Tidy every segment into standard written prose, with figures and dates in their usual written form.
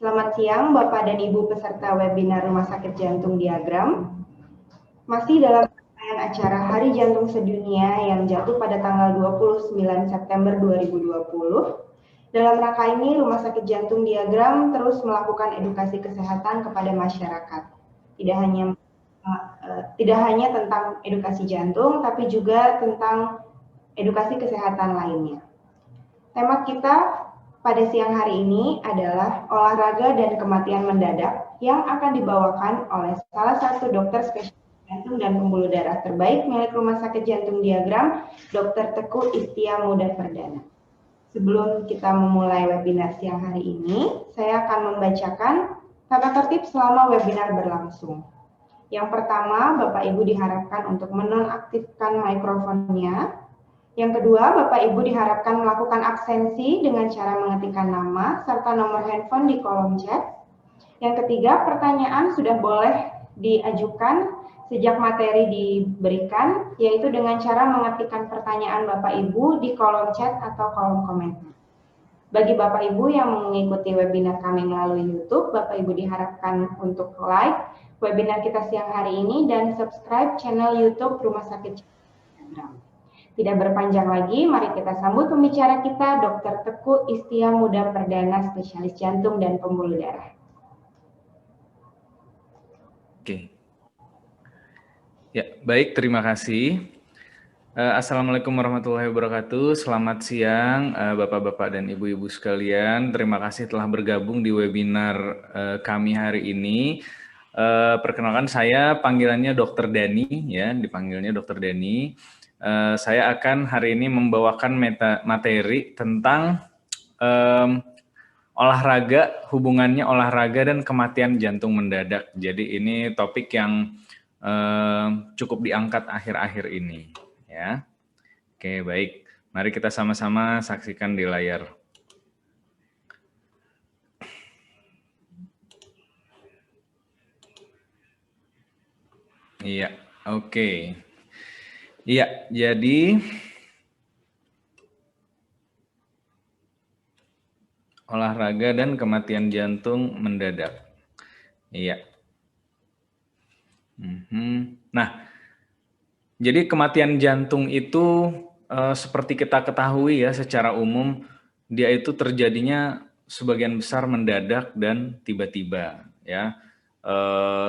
Selamat siang Bapak dan Ibu peserta webinar Rumah Sakit Jantung Diagram. Masih dalam rangkaian acara Hari Jantung Sedunia yang jatuh pada tanggal 29 September 2020. Dalam rangka ini, Rumah Sakit Jantung Diagram terus melakukan edukasi kesehatan kepada masyarakat. Tidak hanya tentang edukasi jantung, tapi juga tentang edukasi kesehatan lainnya. Tema kita pada siang hari ini adalah olahraga dan kematian mendadak yang akan dibawakan oleh salah satu dokter spesialis jantung dan pembuluh darah terbaik milik Rumah Sakit Jantung Diagram, Dr. Teguh Istia Muda Perdana. Sebelum kita memulai webinar siang hari ini, saya akan membacakan tata tertib selama webinar berlangsung. Yang pertama, Bapak Ibu diharapkan untuk menonaktifkan mikrofonnya. Yang kedua, Bapak Ibu diharapkan melakukan absensi dengan cara mengetikkan nama serta nomor handphone di kolom chat. Yang ketiga, pertanyaan sudah boleh diajukan sejak materi diberikan, yaitu dengan cara mengetikkan pertanyaan Bapak Ibu di kolom chat atau kolom komentar. Bagi Bapak Ibu yang mengikuti webinar kami melalui YouTube, Bapak Ibu diharapkan untuk like webinar kita siang hari ini dan subscribe channel YouTube Rumah Sakit Jantung. Tidak berpanjang lagi, mari kita sambut pembicara kita, Dr. Teguh Istia Muda Perdana, spesialis jantung dan pembuluh darah. Oke. Ya, baik, terima kasih. Assalamualaikum warahmatullahi wabarakatuh. Selamat siang Bapak-Bapak dan Ibu-Ibu sekalian. Terima kasih telah bergabung di webinar kami hari ini. Perkenalkan, saya panggilannya Dr. Dani, ya, dipanggilnya Dr. Dani. Saya akan hari ini membawakan materi tentang olahraga, hubungannya olahraga dan kematian jantung mendadak. Jadi ini topik yang cukup diangkat akhir-akhir ini, ya. Oke, baik. Mari kita sama-sama saksikan di layar. Iya, oke. Iya, jadi olahraga dan kematian jantung mendadak. Iya. Nah, jadi kematian jantung itu seperti kita ketahui ya secara umum, dia itu terjadinya sebagian besar mendadak dan tiba-tiba, ya.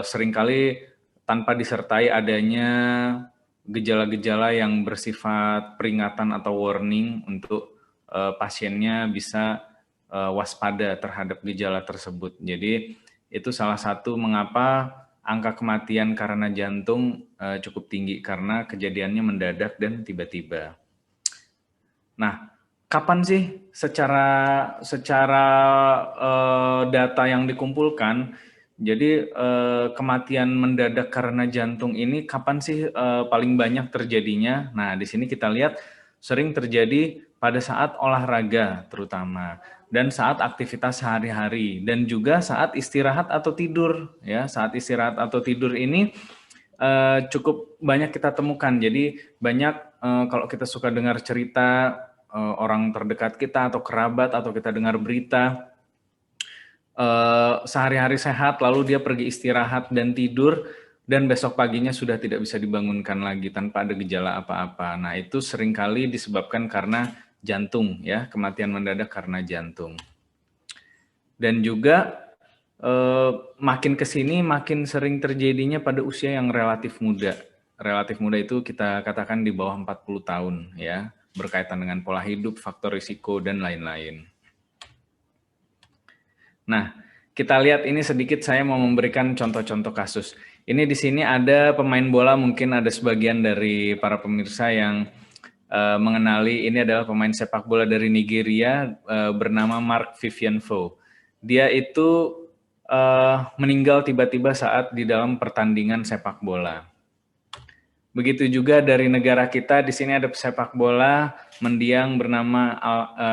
Seringkali tanpa disertai adanya gejala-gejala yang bersifat peringatan atau warning untuk pasiennya bisa waspada terhadap gejala tersebut. Jadi itu salah satu mengapa angka kematian karena jantung cukup tinggi karena kejadiannya mendadak dan tiba-tiba. Nah, kapan sih secara data yang dikumpulkan? Jadi kematian mendadak karena jantung ini kapan sih paling banyak terjadinya? Nah, di sini kita lihat sering terjadi pada saat olahraga terutama dan saat aktivitas sehari-hari dan juga saat istirahat atau tidur, ya. Saat istirahat atau tidur ini cukup banyak kita temukan. Jadi banyak kalau kita suka dengar cerita orang terdekat kita atau kerabat atau kita dengar berita sehari-hari sehat lalu dia pergi istirahat dan tidur dan besok paginya sudah tidak bisa dibangunkan lagi tanpa ada gejala apa-apa. Nah, itu seringkali disebabkan karena jantung, ya, kematian mendadak karena jantung. Dan juga makin kesini makin sering terjadinya pada usia yang relatif muda. Relatif muda itu kita katakan di bawah 40 tahun, ya, berkaitan dengan pola hidup, faktor risiko, dan lain-lain. Nah, kita lihat ini sedikit, saya mau memberikan contoh-contoh kasus. Ini di sini ada pemain bola, mungkin ada sebagian dari para pemirsa yang mengenali, ini adalah pemain sepak bola dari Nigeria bernama Mark Vivian Foe. Dia itu meninggal tiba-tiba saat di dalam pertandingan sepak bola. Begitu juga dari negara kita, di sini ada pesepak bola mendiang bernama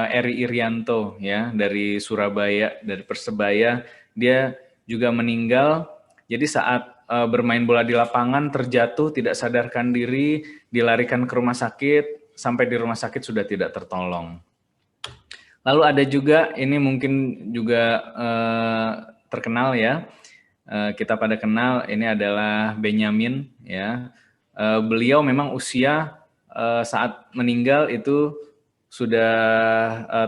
Eri Irianto, ya, dari Surabaya, dari Persebaya. Dia juga meninggal. Jadi saat bermain bola di lapangan terjatuh, tidak sadarkan diri, dilarikan ke rumah sakit, sampai di rumah sakit sudah tidak tertolong. Lalu ada juga, ini mungkin juga terkenal ya, kita pada kenal, ini adalah Benyamin ya. Beliau memang usia saat meninggal itu sudah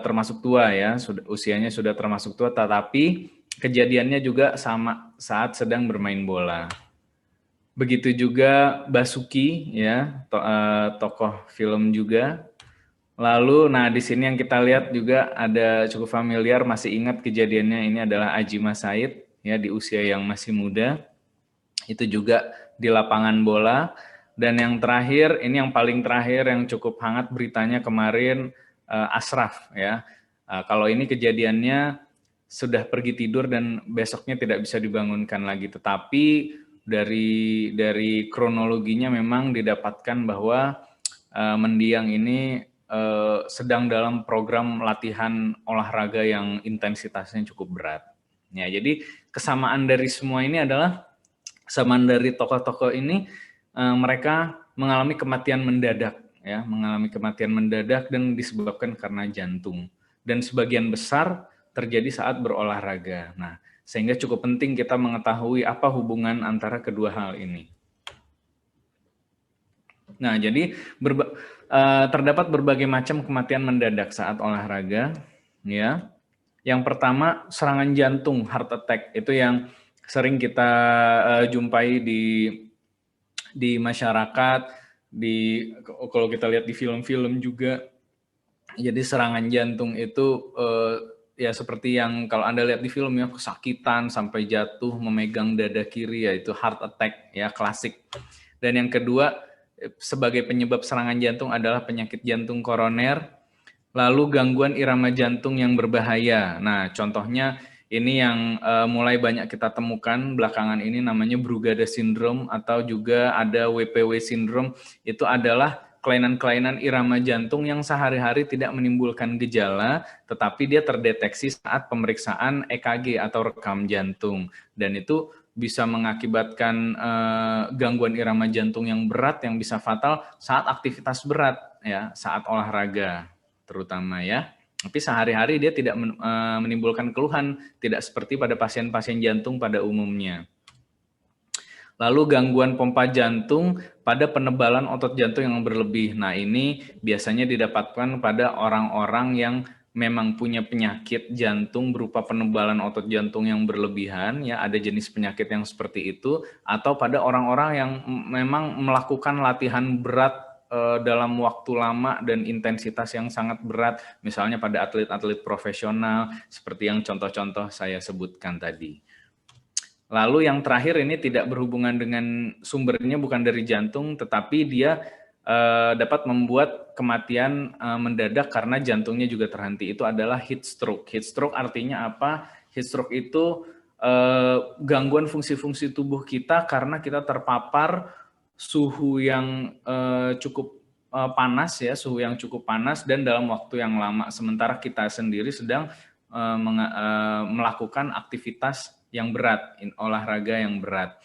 termasuk tua ya, usianya sudah termasuk tua, tetapi kejadiannya juga sama saat sedang bermain bola. Begitu juga Basuki ya, tokoh film juga. Lalu, nah di sini yang kita lihat juga ada cukup familiar, masih ingat kejadiannya, ini adalah Ajima Said ya, di usia yang masih muda. Itu juga di lapangan bola. Dan yang terakhir, ini yang paling terakhir yang cukup hangat beritanya kemarin, Ashraf ya. Kalau ini kejadiannya sudah pergi tidur dan besoknya tidak bisa dibangunkan lagi, tetapi dari kronologinya memang didapatkan bahwa mendiang ini sedang dalam program latihan olahraga yang intensitasnya cukup berat. Ya, jadi kesamaan dari semua ini adalah kesamaan dari tokoh-tokoh ini, mereka mengalami kematian mendadak, ya, mengalami kematian mendadak dan disebabkan karena jantung. Dan sebagian besar terjadi saat berolahraga. Nah, sehingga cukup penting kita mengetahui apa hubungan antara kedua hal ini. Nah, jadi terdapat berbagai macam kematian mendadak saat olahraga, ya. Yang pertama serangan jantung, heart attack, itu yang sering kita jumpai di masyarakat, kalau kita lihat di film-film juga. Jadi serangan jantung itu ya seperti yang kalau Anda lihat di film ya, kesakitan sampai jatuh memegang dada kiri, yaitu heart attack ya, klasik. Dan yang kedua sebagai penyebab serangan jantung adalah penyakit jantung koroner, lalu gangguan irama jantung yang berbahaya. Nah, contohnya ini yang mulai banyak kita temukan belakangan ini, namanya Brugada syndrome atau juga ada WPW syndrome. Itu adalah kelainan-kelainan irama jantung yang sehari-hari tidak menimbulkan gejala, tetapi dia terdeteksi saat pemeriksaan EKG atau rekam jantung. Dan itu bisa mengakibatkan gangguan irama jantung yang berat yang bisa fatal saat aktivitas berat ya, saat olahraga terutama ya. Tapi sehari-hari dia tidak menimbulkan keluhan, tidak seperti pada pasien-pasien jantung pada umumnya. Lalu gangguan pompa jantung pada penebalan otot jantung yang berlebih. Nah, ini biasanya didapatkan pada orang-orang yang memang punya penyakit jantung berupa penebalan otot jantung yang berlebihan, ya, ada jenis penyakit yang seperti itu, atau pada orang-orang yang memang melakukan latihan berat dalam waktu lama dan intensitas yang sangat berat, misalnya pada atlet-atlet profesional seperti yang contoh-contoh saya sebutkan tadi. Lalu yang terakhir ini tidak berhubungan dengan sumbernya, bukan dari jantung, tetapi dia dapat membuat kematian mendadak karena jantungnya juga terhenti. Itu adalah heat stroke. Heat stroke artinya apa? Heat stroke itu gangguan fungsi-fungsi tubuh kita karena kita terpapar suhu yang cukup panas ya, suhu yang cukup panas dan dalam waktu yang lama. Sementara kita sendiri sedang melakukan aktivitas yang berat, olahraga yang berat.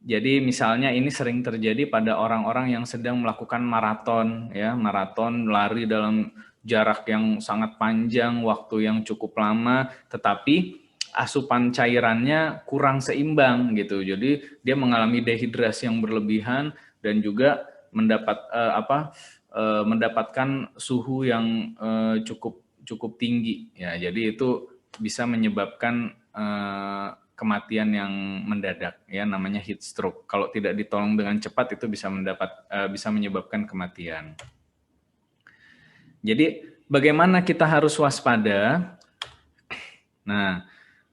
Jadi misalnya ini sering terjadi pada orang-orang yang sedang melakukan maraton, ya, maraton lari dalam jarak yang sangat panjang, waktu yang cukup lama, tetapi asupan cairannya kurang seimbang gitu. Jadi dia mengalami dehidrasi yang berlebihan dan juga mendapatkan suhu yang cukup tinggi. Ya, jadi itu bisa menyebabkan kematian yang mendadak ya, namanya heat stroke. Kalau tidak ditolong dengan cepat itu bisa menyebabkan kematian. Jadi bagaimana kita harus waspada? Nah,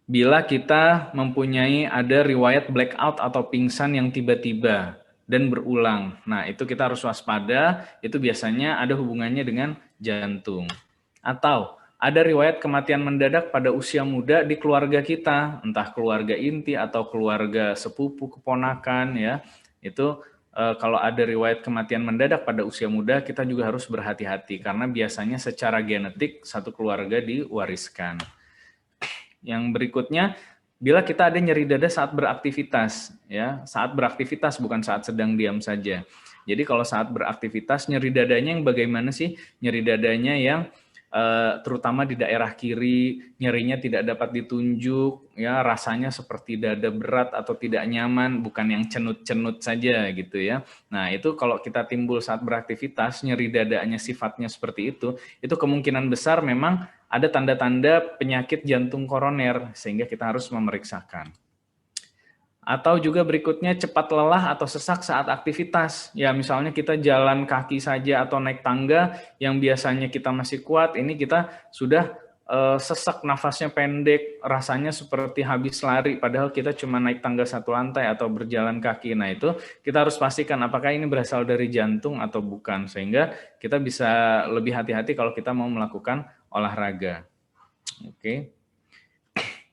bila kita mempunyai ada riwayat blackout atau pingsan yang tiba-tiba dan berulang. Nah, itu kita harus waspada, itu biasanya ada hubungannya dengan jantung. Atau ada riwayat kematian mendadak pada usia muda di keluarga kita, entah keluarga inti atau keluarga sepupu, keponakan ya. Itu kalau ada riwayat kematian mendadak pada usia muda, kita juga harus berhati-hati karena biasanya secara genetik satu keluarga diwariskan. Yang berikutnya, bila kita ada nyeri dada saat beraktivitas ya, saat beraktivitas bukan saat sedang diam saja. Jadi kalau saat beraktivitas nyeri dadanya yang bagaimana sih? Nyeri dadanya yang terutama di daerah kiri, nyerinya tidak dapat ditunjuk, ya rasanya seperti dada berat atau tidak nyaman, bukan yang cenut-cenut saja gitu ya. Nah itu kalau kita timbul saat beraktivitas, nyeri dadanya sifatnya seperti itu kemungkinan besar memang ada tanda-tanda penyakit jantung koroner, sehingga kita harus memeriksakan. Atau juga berikutnya cepat lelah atau sesak saat aktivitas. Ya misalnya kita jalan kaki saja atau naik tangga yang biasanya kita masih kuat, ini kita sudah sesak, nafasnya pendek, rasanya seperti habis lari, padahal kita cuma naik tangga 1 lantai atau berjalan kaki. Nah itu kita harus pastikan apakah ini berasal dari jantung atau bukan, sehingga kita bisa lebih hati-hati kalau kita mau melakukan olahraga. Oke.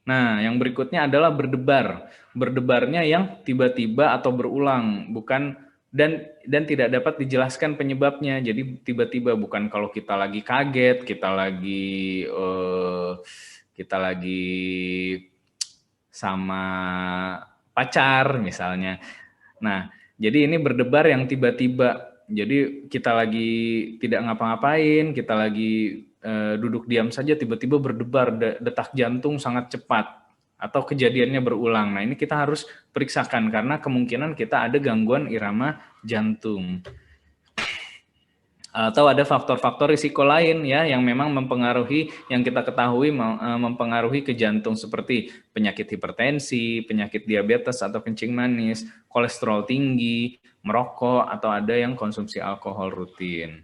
Nah, yang berikutnya adalah berdebar. Berdebarnya yang tiba-tiba atau berulang, bukan dan tidak dapat dijelaskan penyebabnya. Jadi tiba-tiba, bukan kalau kita lagi kaget, kita lagi sama pacar misalnya. Nah, jadi ini berdebar yang tiba-tiba. Jadi kita lagi tidak ngapa-ngapain, kita lagi duduk diam saja, tiba-tiba berdebar, detak jantung sangat cepat, atau kejadiannya berulang. Nah ini kita harus periksakan, karena kemungkinan kita ada gangguan irama jantung. Atau ada faktor-faktor risiko lain ya yang memang mempengaruhi, yang kita ketahui mempengaruhi ke jantung, seperti penyakit hipertensi, penyakit diabetes atau kencing manis, kolesterol tinggi, merokok, atau ada yang konsumsi alkohol rutin.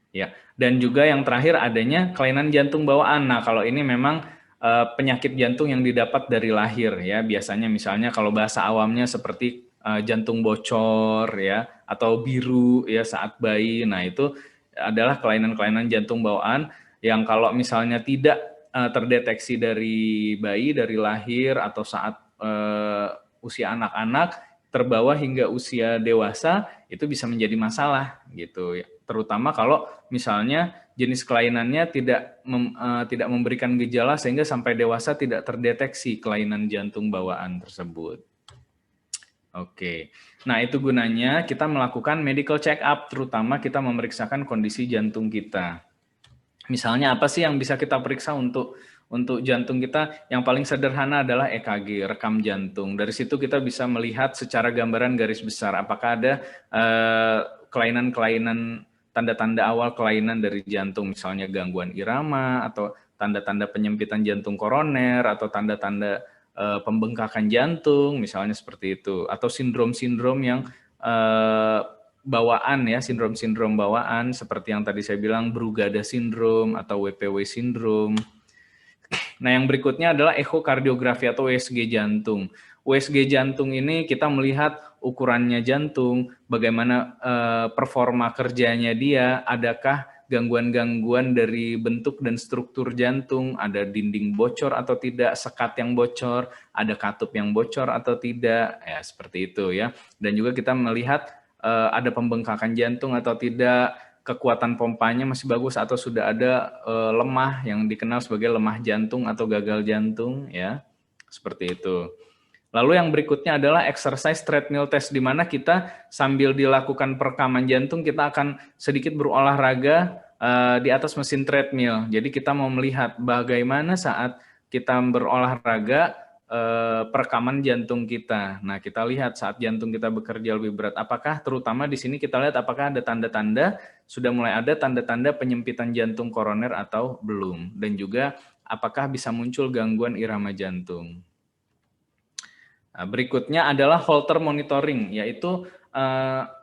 Ya, dan juga yang terakhir adanya kelainan jantung bawaan. Nah, kalau ini memang penyakit jantung yang didapat dari lahir ya. Biasanya misalnya kalau bahasa awamnya seperti jantung bocor ya, atau biru ya saat bayi. Nah, itu adalah kelainan-kelainan jantung bawaan yang kalau misalnya tidak terdeteksi dari bayi, dari lahir, atau saat usia anak-anak, terbawa hingga usia dewasa, itu bisa menjadi masalah gitu ya. Terutama kalau misalnya jenis kelainannya tidak memberikan gejala sehingga sampai dewasa tidak terdeteksi kelainan jantung bawaan tersebut. Oke, nah itu gunanya kita melakukan medical check up, terutama kita memeriksakan kondisi jantung kita. Misalnya apa sih yang bisa kita periksa untuk jantung kita? Yang paling sederhana adalah EKG, rekam jantung. Dari situ kita bisa melihat secara gambaran garis besar apakah ada kelainan-kelainan, tanda-tanda awal kelainan dari jantung, misalnya gangguan irama, atau tanda-tanda penyempitan jantung koroner, atau tanda-tanda pembengkakan jantung, misalnya seperti itu. Atau sindrom-sindrom yang bawaan ya, sindrom-sindrom bawaan seperti yang tadi saya bilang, Brugada sindrom atau WPW sindrom. Nah, yang berikutnya adalah ekokardiografi atau USG jantung. USG jantung ini kita melihat ukurannya jantung, bagaimana performa kerjanya dia, adakah gangguan-gangguan dari bentuk dan struktur jantung, ada dinding bocor atau tidak, sekat yang bocor, ada katup yang bocor atau tidak, ya seperti itu ya. Dan juga kita melihat ada pembengkakan jantung atau tidak, kekuatan pompanya masih bagus atau sudah ada lemah yang dikenal sebagai lemah jantung atau gagal jantung ya, seperti itu. Lalu yang berikutnya adalah exercise treadmill test, di mana kita sambil dilakukan perekaman jantung kita akan sedikit berolahraga di atas mesin treadmill. Jadi kita mau melihat bagaimana saat kita berolahraga perekaman jantung kita. Nah, kita lihat saat jantung kita bekerja lebih berat, apakah terutama di sini kita lihat apakah ada tanda-tanda, sudah mulai ada tanda-tanda penyempitan jantung koroner atau belum, dan juga apakah bisa muncul gangguan irama jantung. Nah, berikutnya adalah Holter monitoring, yaitu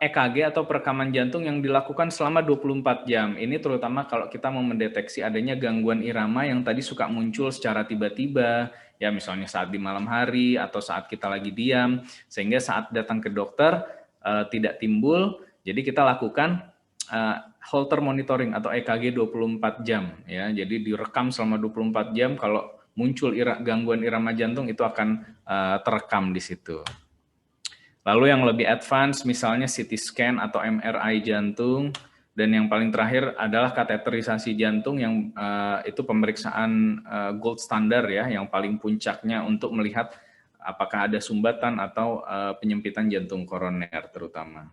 EKG atau perekaman jantung yang dilakukan selama 24 jam. Ini terutama kalau kita mau mendeteksi adanya gangguan irama yang tadi suka muncul secara tiba-tiba, ya misalnya saat di malam hari atau saat kita lagi diam, sehingga saat datang ke dokter tidak timbul. Jadi kita lakukan Holter monitoring atau EKG 24 jam ya. Jadi direkam selama 24 jam, kalau muncul gangguan irama jantung itu akan terekam di situ. Lalu yang lebih advance misalnya CT scan atau MRI jantung, dan yang paling terakhir adalah kateterisasi jantung yang itu pemeriksaan gold standar ya, yang paling puncaknya untuk melihat apakah ada sumbatan atau penyempitan jantung koroner terutama.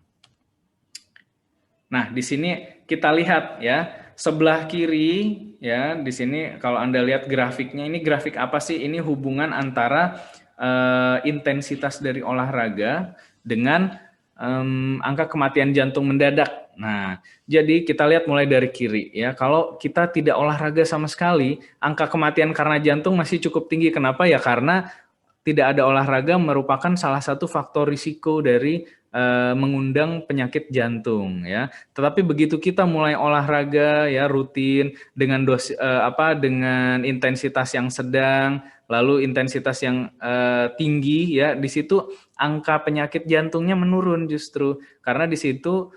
Nah, di sini kita lihat ya, sebelah kiri ya di sini kalau Anda lihat grafiknya, ini grafik apa sih? Ini hubungan antara intensitas dari olahraga dengan angka kematian jantung mendadak. Nah, jadi kita lihat mulai dari kiri ya. Kalau kita tidak olahraga sama sekali, angka kematian karena jantung masih cukup tinggi. Kenapa ya? Karena tidak ada olahraga merupakan salah satu faktor risiko dari mengundang penyakit jantung ya. Tetapi begitu kita mulai olahraga ya rutin dengan dengan intensitas yang sedang, lalu intensitas yang tinggi ya, di situ angka penyakit jantungnya menurun justru karena di situ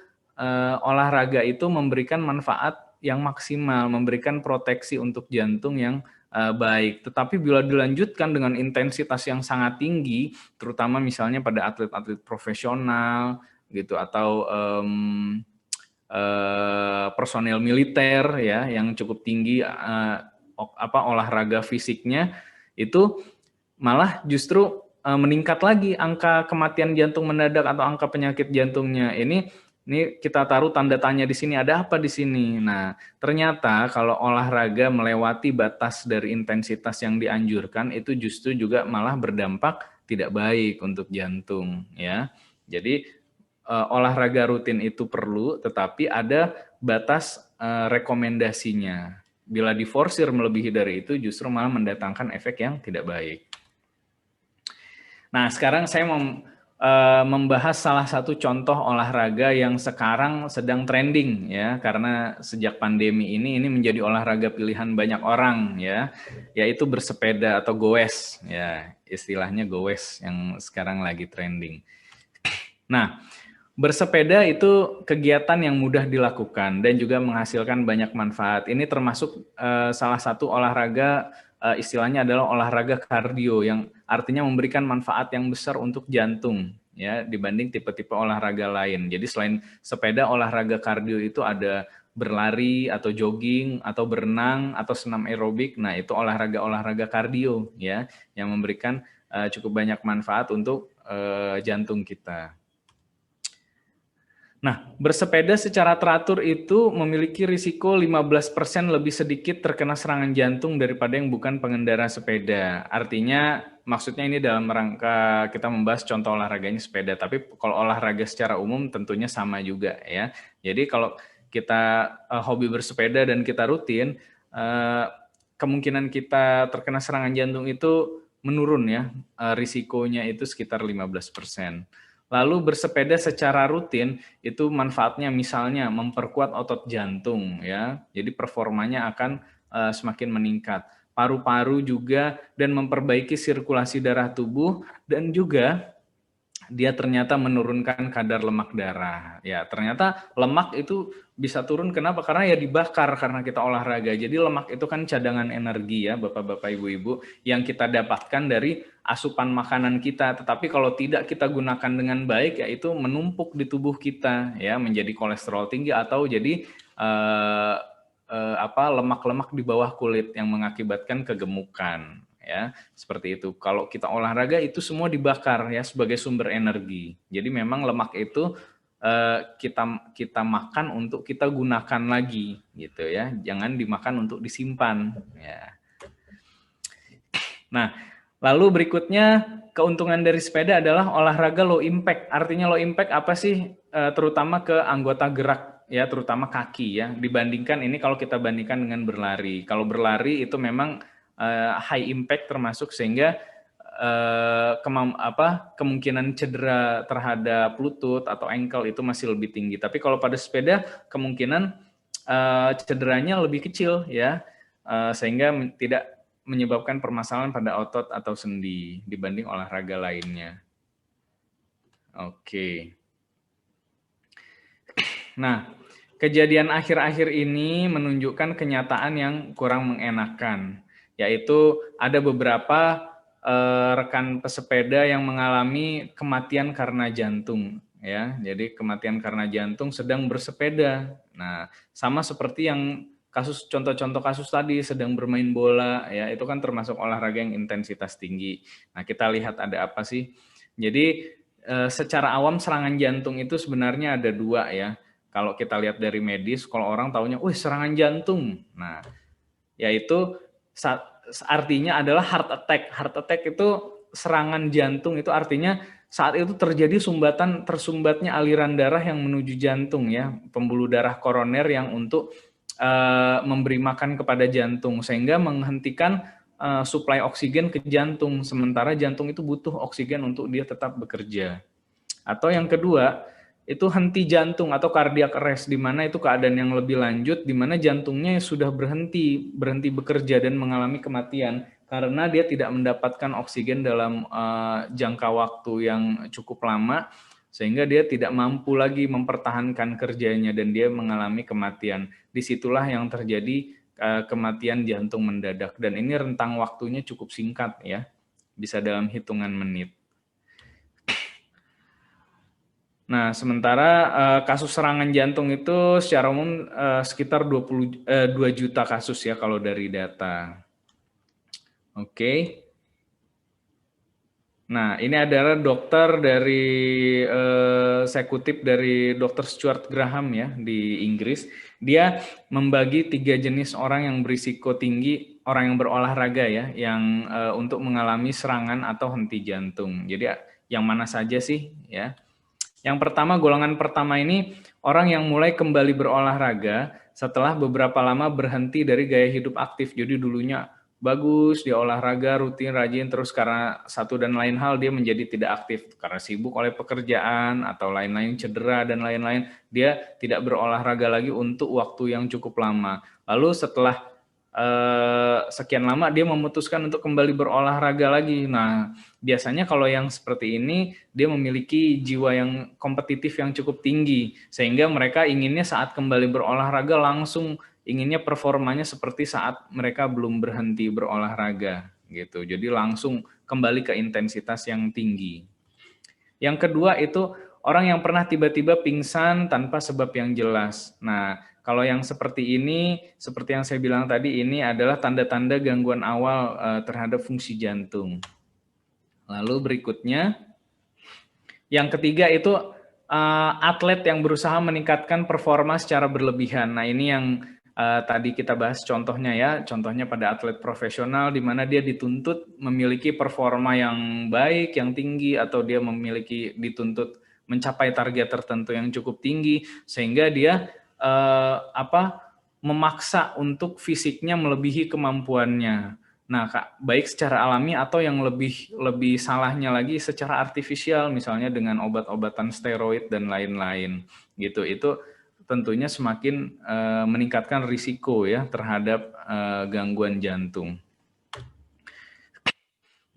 olahraga itu memberikan manfaat yang maksimal, memberikan proteksi untuk jantung yang baik. Tetapi bila dilanjutkan dengan intensitas yang sangat tinggi, terutama misalnya pada atlet-atlet profesional gitu atau personel militer ya yang cukup tinggi olahraga fisiknya, itu malah justru meningkat lagi angka kematian jantung mendadak atau angka penyakit jantungnya. Ini kita taruh tanda tanya di sini, ada apa di sini? Nah, ternyata kalau olahraga melewati batas dari intensitas yang dianjurkan itu justru juga malah berdampak tidak baik untuk jantung ya. Jadi olahraga rutin itu perlu, tetapi ada batas rekomendasinya. Bila diforsir melebihi dari itu justru malah mendatangkan efek yang tidak baik. Nah, sekarang saya mau membahas salah satu contoh olahraga yang sekarang sedang trending ya, karena sejak pandemi ini menjadi olahraga pilihan banyak orang ya, yaitu bersepeda atau goes ya, istilahnya goes yang sekarang lagi trending. Nah, bersepeda itu kegiatan yang mudah dilakukan dan juga menghasilkan banyak manfaat. Ini termasuk salah satu olahraga, istilahnya adalah olahraga kardio yang artinya memberikan manfaat yang besar untuk jantung ya dibanding tipe-tipe olahraga lain. Jadi selain sepeda, olahraga kardio itu ada berlari atau jogging atau berenang atau senam aerobik. Nah, itu olahraga kardio ya yang memberikan cukup banyak manfaat untuk jantung kita. Nah, bersepeda secara teratur itu memiliki risiko 15% lebih sedikit terkena serangan jantung daripada yang bukan pengendara sepeda. Artinya, maksudnya ini dalam rangka kita membahas contoh olahraganya sepeda, tapi kalau olahraga secara umum tentunya sama juga ya. Jadi kalau kita hobi bersepeda dan kita rutin, kemungkinan kita terkena serangan jantung itu menurun ya, risikonya itu sekitar 15%. Lalu bersepeda secara rutin itu manfaatnya misalnya memperkuat otot jantung ya. Jadi performanya akan semakin meningkat. Paru-paru juga dan memperbaiki sirkulasi darah tubuh dan juga dia ternyata menurunkan kadar lemak darah. Ya, ternyata lemak itu bisa turun kenapa? Karena ya dibakar karena kita olahraga. Jadi lemak itu kan cadangan energi ya, Bapak-bapak, Ibu-ibu, yang kita dapatkan dari asupan makanan kita. Tetapi kalau tidak kita gunakan dengan baik, yaitu menumpuk di tubuh kita ya, menjadi kolesterol tinggi atau jadi lemak-lemak di bawah kulit yang mengakibatkan kegemukan. Ya, seperti itu. Kalau kita olahraga itu semua dibakar ya sebagai sumber energi. Jadi memang lemak itu kita makan untuk kita gunakan lagi gitu ya. Jangan dimakan untuk disimpan ya. Nah, lalu berikutnya keuntungan dari sepeda adalah olahraga low impact. Artinya low impact apa sih? Terutama ke anggota gerak ya, terutama kaki ya. Dibandingkan ini kalau kita bandingkan dengan berlari. Kalau berlari itu memang high impact termasuk sehingga kemungkinan cedera terhadap lutut atau ankle itu masih lebih tinggi. Tapi kalau pada sepeda kemungkinan cederanya lebih kecil ya, sehingga tidak menyebabkan permasalahan pada otot atau sendi dibanding olahraga lainnya. Oke. Nah, kejadian akhir-akhir ini menunjukkan kenyataan yang kurang mengenakan. Yaitu ada beberapa rekan pesepeda yang mengalami kematian karena jantung ya. Jadi kematian karena jantung sedang bersepeda. Nah, sama seperti yang contoh-contoh kasus tadi, sedang bermain bola ya, itu kan termasuk olahraga yang intensitas tinggi. Nah, kita lihat ada apa sih? Jadi secara awam serangan jantung itu sebenarnya ada dua ya. Kalau kita lihat dari medis, kalau orang taunya, wih serangan jantung. Nah, yaitu artinya adalah heart attack. Heart attack itu serangan jantung, itu artinya saat itu terjadi tersumbatnya aliran darah yang menuju jantung ya, pembuluh darah koroner yang untuk memberi makan kepada jantung sehingga menghentikan suplai oksigen ke jantung, sementara jantung itu butuh oksigen untuk dia tetap bekerja. Atau yang kedua, itu henti jantung atau cardiac arrest, di mana itu keadaan yang lebih lanjut, di mana jantungnya sudah berhenti bekerja dan mengalami kematian karena dia tidak mendapatkan oksigen dalam jangka waktu yang cukup lama, sehingga dia tidak mampu lagi mempertahankan kerjanya dan dia mengalami kematian. Disitulah yang terjadi kematian jantung mendadak, dan ini rentang waktunya cukup singkat ya, bisa dalam hitungan menit. Nah, sementara kasus serangan jantung itu secara umum sekitar 2 juta kasus ya kalau dari data. Oke. Nah, ini adalah dokter dari, saya kutip dari Dr. Stuart Graham ya di Inggris. Dia membagi 3 jenis orang yang berisiko tinggi, orang yang berolahraga ya, yang untuk mengalami serangan atau henti jantung. Jadi yang mana saja sih ya? Yang pertama, golongan pertama ini orang yang mulai kembali berolahraga setelah beberapa lama berhenti dari gaya hidup aktif. Jadi dulunya bagus, dia olahraga, rutin, rajin, terus karena satu dan lain hal dia menjadi tidak aktif. Karena sibuk oleh pekerjaan atau lain-lain, cedera dan lain-lain, dia tidak berolahraga lagi untuk waktu yang cukup lama. Lalu setelah sekian lama dia memutuskan untuk kembali berolahraga lagi. Nah, biasanya kalau yang seperti ini dia memiliki jiwa yang kompetitif yang cukup tinggi, sehingga mereka inginnya saat kembali berolahraga langsung inginnya performanya seperti saat mereka belum berhenti berolahraga gitu. Jadi langsung kembali ke intensitas yang tinggi. Yang kedua itu orang yang pernah tiba-tiba pingsan tanpa sebab yang jelas. Nah, kalau yang seperti ini, seperti yang saya bilang tadi, ini adalah tanda-tanda gangguan awal terhadap fungsi jantung. Lalu berikutnya, yang ketiga itu atlet yang berusaha meningkatkan performa secara berlebihan. Nah, ini yang tadi kita bahas contohnya ya, contohnya pada atlet profesional di mana dia dituntut memiliki performa yang baik, yang tinggi, atau dia dituntut mencapai target tertentu yang cukup tinggi, sehingga dia memaksa untuk fisiknya melebihi kemampuannya. Nah, baik secara alami atau yang lebih salahnya lagi secara artifisial, misalnya dengan obat-obatan steroid dan lain-lain gitu. Itu tentunya semakin meningkatkan risiko ya terhadap gangguan jantung.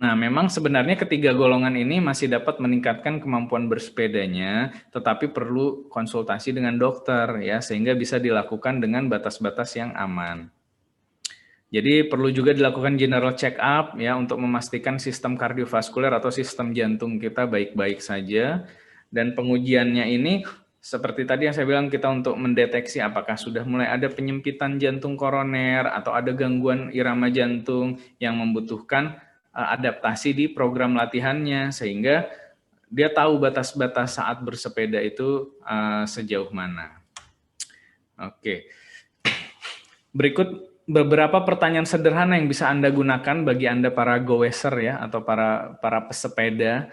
Nah, memang sebenarnya ketiga golongan ini masih dapat meningkatkan kemampuan bersepedanya, tetapi perlu konsultasi dengan dokter ya, sehingga bisa dilakukan dengan batas-batas yang aman. Jadi perlu juga dilakukan general check up ya untuk memastikan sistem kardiovaskuler atau sistem jantung kita baik-baik saja. Dan pengujiannya ini seperti tadi yang saya bilang, kita untuk mendeteksi apakah sudah mulai ada penyempitan jantung koroner atau ada gangguan irama jantung yang membutuhkan adaptasi di program latihannya, sehingga dia tahu batas-batas saat bersepeda itu sejauh mana. Oke. Berikut beberapa pertanyaan sederhana yang bisa Anda gunakan bagi Anda para goeser ya, atau para pesepeda.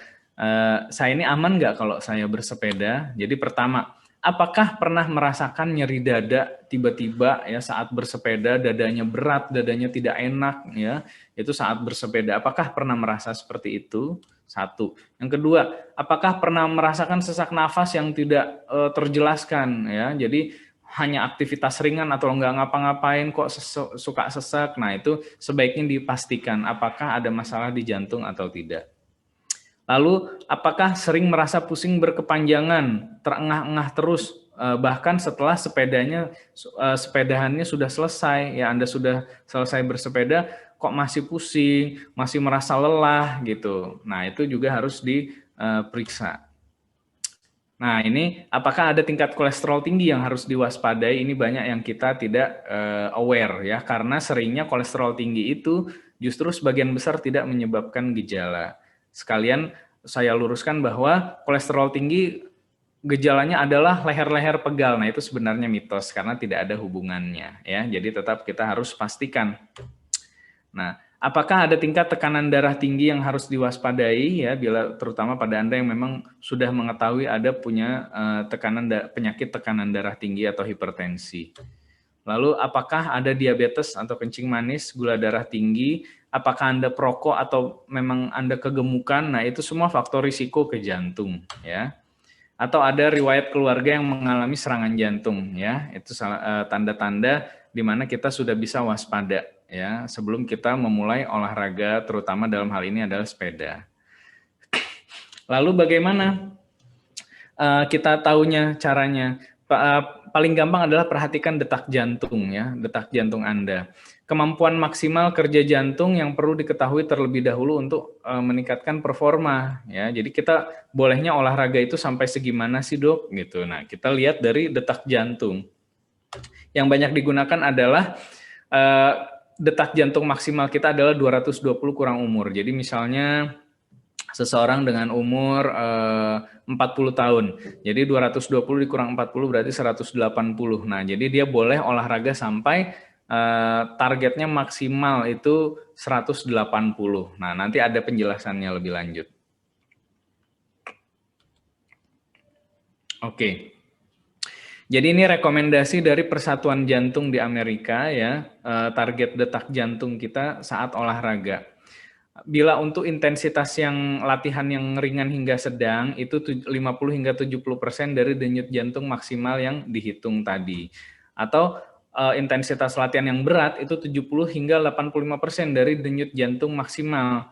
Saya ini aman nggak kalau saya bersepeda? Jadi pertama, apakah pernah merasakan nyeri dada tiba-tiba ya saat bersepeda, dadanya berat, dadanya tidak enak ya, itu saat bersepeda? Apakah pernah merasa seperti itu? Satu. Yang kedua, apakah pernah merasakan sesak nafas yang tidak terjelaskan ya? Jadi hanya aktivitas ringan atau nggak ngapa-ngapain kok suka sesak. Nah, itu sebaiknya dipastikan apakah ada masalah di jantung atau tidak. Lalu, apakah sering merasa pusing berkepanjangan, terengah-engah terus, bahkan setelah sepedahannya sudah selesai, ya Anda sudah selesai bersepeda, kok masih pusing, masih merasa lelah gitu. Nah, itu juga harus diperiksa. Nah, ini apakah ada tingkat kolesterol tinggi yang harus diwaspadai? Ini banyak yang kita tidak aware ya, karena seringnya kolesterol tinggi itu justru sebagian besar tidak menyebabkan gejala. Sekalian saya luruskan bahwa kolesterol tinggi gejalanya adalah leher-leher pegal. Nah, itu sebenarnya mitos karena tidak ada hubungannya ya. Jadi tetap kita harus pastikan. Nah, apakah ada tingkat tekanan darah tinggi yang harus diwaspadai ya, bila terutama pada Anda yang memang sudah mengetahui ada punya penyakit tekanan darah tinggi atau hipertensi. Lalu apakah ada diabetes atau kencing manis, gula darah tinggi, apakah Anda perokok atau memang Anda kegemukan? Nah, itu semua faktor risiko ke jantung ya. Atau ada riwayat keluarga yang mengalami serangan jantung ya. Itu tanda-tanda di mana kita sudah bisa waspada ya sebelum kita memulai olahraga, terutama dalam hal ini adalah sepeda. Lalu bagaimana kita tahunya caranya? Paling gampang adalah perhatikan detak jantung ya, detak jantung Anda. Kemampuan maksimal kerja jantung yang perlu diketahui terlebih dahulu untuk meningkatkan performa ya. Jadi kita bolehnya olahraga itu sampai segimana sih, Dok? Gitu. Nah, kita lihat dari detak jantung. Yang banyak digunakan adalah detak jantung maksimal kita adalah 220 kurang umur. Jadi misalnya seseorang dengan umur 40 tahun. Jadi 220 dikurang 40 berarti 180. Nah, jadi dia boleh olahraga sampai targetnya maksimal itu 180. Nah, nanti ada penjelasannya lebih lanjut. Oke. Jadi ini rekomendasi dari Persatuan Jantung di Amerika ya, target detak jantung kita saat olahraga. Bila untuk intensitas yang latihan yang ringan hingga sedang itu 50 hingga 70% dari denyut jantung maksimal yang dihitung tadi. Atau intensitas latihan yang berat itu 70 hingga 85% dari denyut jantung maksimal.